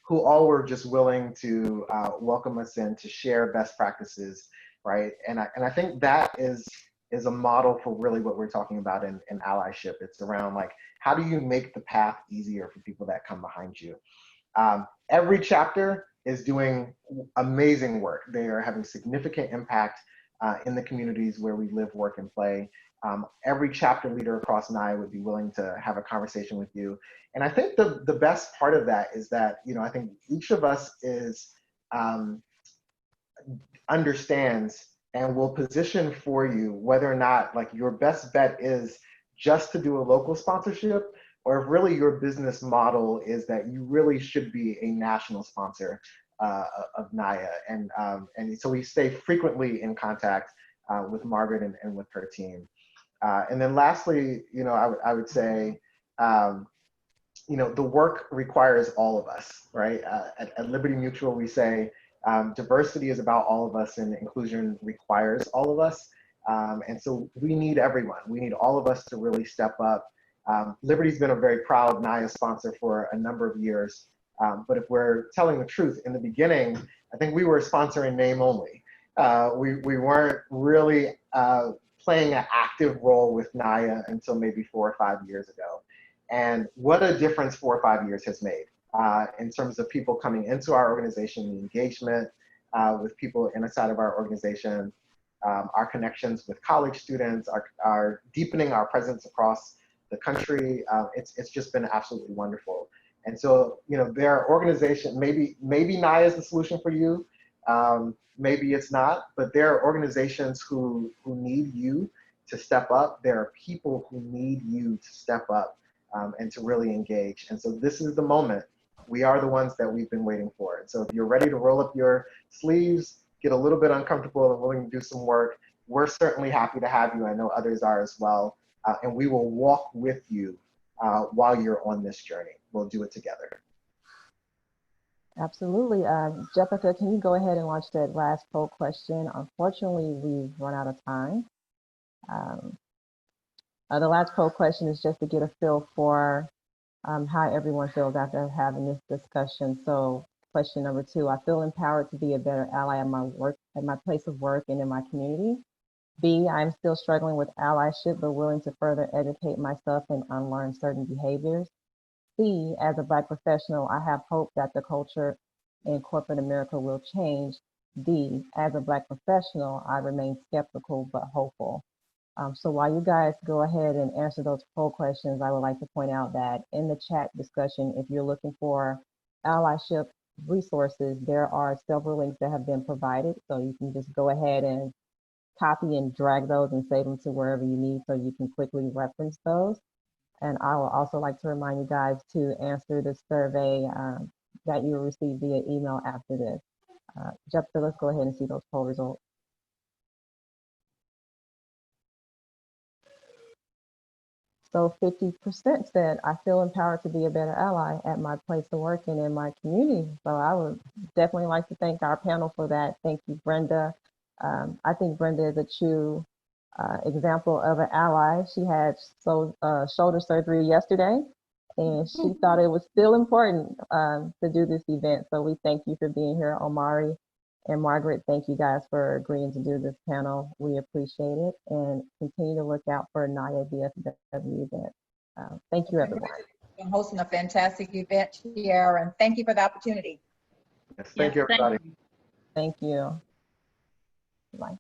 who all were just willing to welcome us in to share best practices, right? And I think that is a model for really what we're talking about in allyship. It's around like, how do you make the path easier for people that come behind you? Every chapter is doing amazing work. They are having significant impact in the communities where we live, work, and play. Every chapter leader across NAAIA would be willing to have a conversation with you. And I think the best part of that is that, you know, I think each of us understands and will position for you whether or not like your best bet is just to do a local sponsorship, or if really your business model is that you really should be a national sponsor of NAAIA. And so we stay frequently in contact with Margaret and with her team. And then lastly, you know, I would say, you know, the work requires all of us, right? At Liberty Mutual, we say diversity is about all of us and inclusion requires all of us. And so we need everyone. We need all of us to really step up. Liberty's been a very proud NAAIA sponsor for a number of years. But if we're telling the truth, in the beginning, I think we were a sponsor in name only. We weren't really playing an active role with NAAIA until maybe 4 or 5 years ago. And what a difference 4 or 5 years has made in terms of people coming into our organization, the engagement with people inside of our organization, our connections with college students, our deepening our presence across the country. It's just been absolutely wonderful. And so, you know, there are organizations, maybe NAAIA is the solution for you, maybe it's not, but there are organizations who need you to step up. There are people who need you to step up and to really engage. And so this is the moment. We are the ones that we've been waiting for. And so if you're ready to roll up your sleeves, get a little bit uncomfortable and willing to do some work, we're certainly happy to have you. I know others are as well. And we will walk with you while you're on this journey. We'll do it together. Absolutely. Jessica, can you go ahead and launch that last poll question? Unfortunately, we've run out of time. The last poll question is just to get a feel for how everyone feels after having this discussion. So question number 2, I feel empowered to be a better ally at my place of work and in my community. B, I'm still struggling with allyship, but willing to further educate myself and unlearn certain behaviors. C, as a Black professional, I have hope that the culture in corporate America will change. D, as a Black professional, I remain skeptical but hopeful. So while you guys go ahead and answer those poll questions, I would like to point out that in the chat discussion, if you're looking for allyship resources, there are several links that have been provided. So you can just go ahead and copy and drag those and save them to wherever you need so you can quickly reference those. And I will also like to remind you guys to answer the survey that you will receive via email after this. Jessica, let's go ahead and see those poll results. So 50% said, I feel empowered to be a better ally at my place of work and in my community. So I would definitely like to thank our panel for that. Thank you, Brenda. I think Brenda is a true example of an ally. She had shoulder surgery yesterday, and she thought it was still important to do this event. So we thank you for being here, Omari and Margaret. Thank you guys for agreeing to do this panel. We appreciate it, and continue to look out for NAAIA DFW event. Thank you, everyone. For hosting a fantastic event here, and thank you for the opportunity. Yes, thank you, everybody. Thank you. Bye.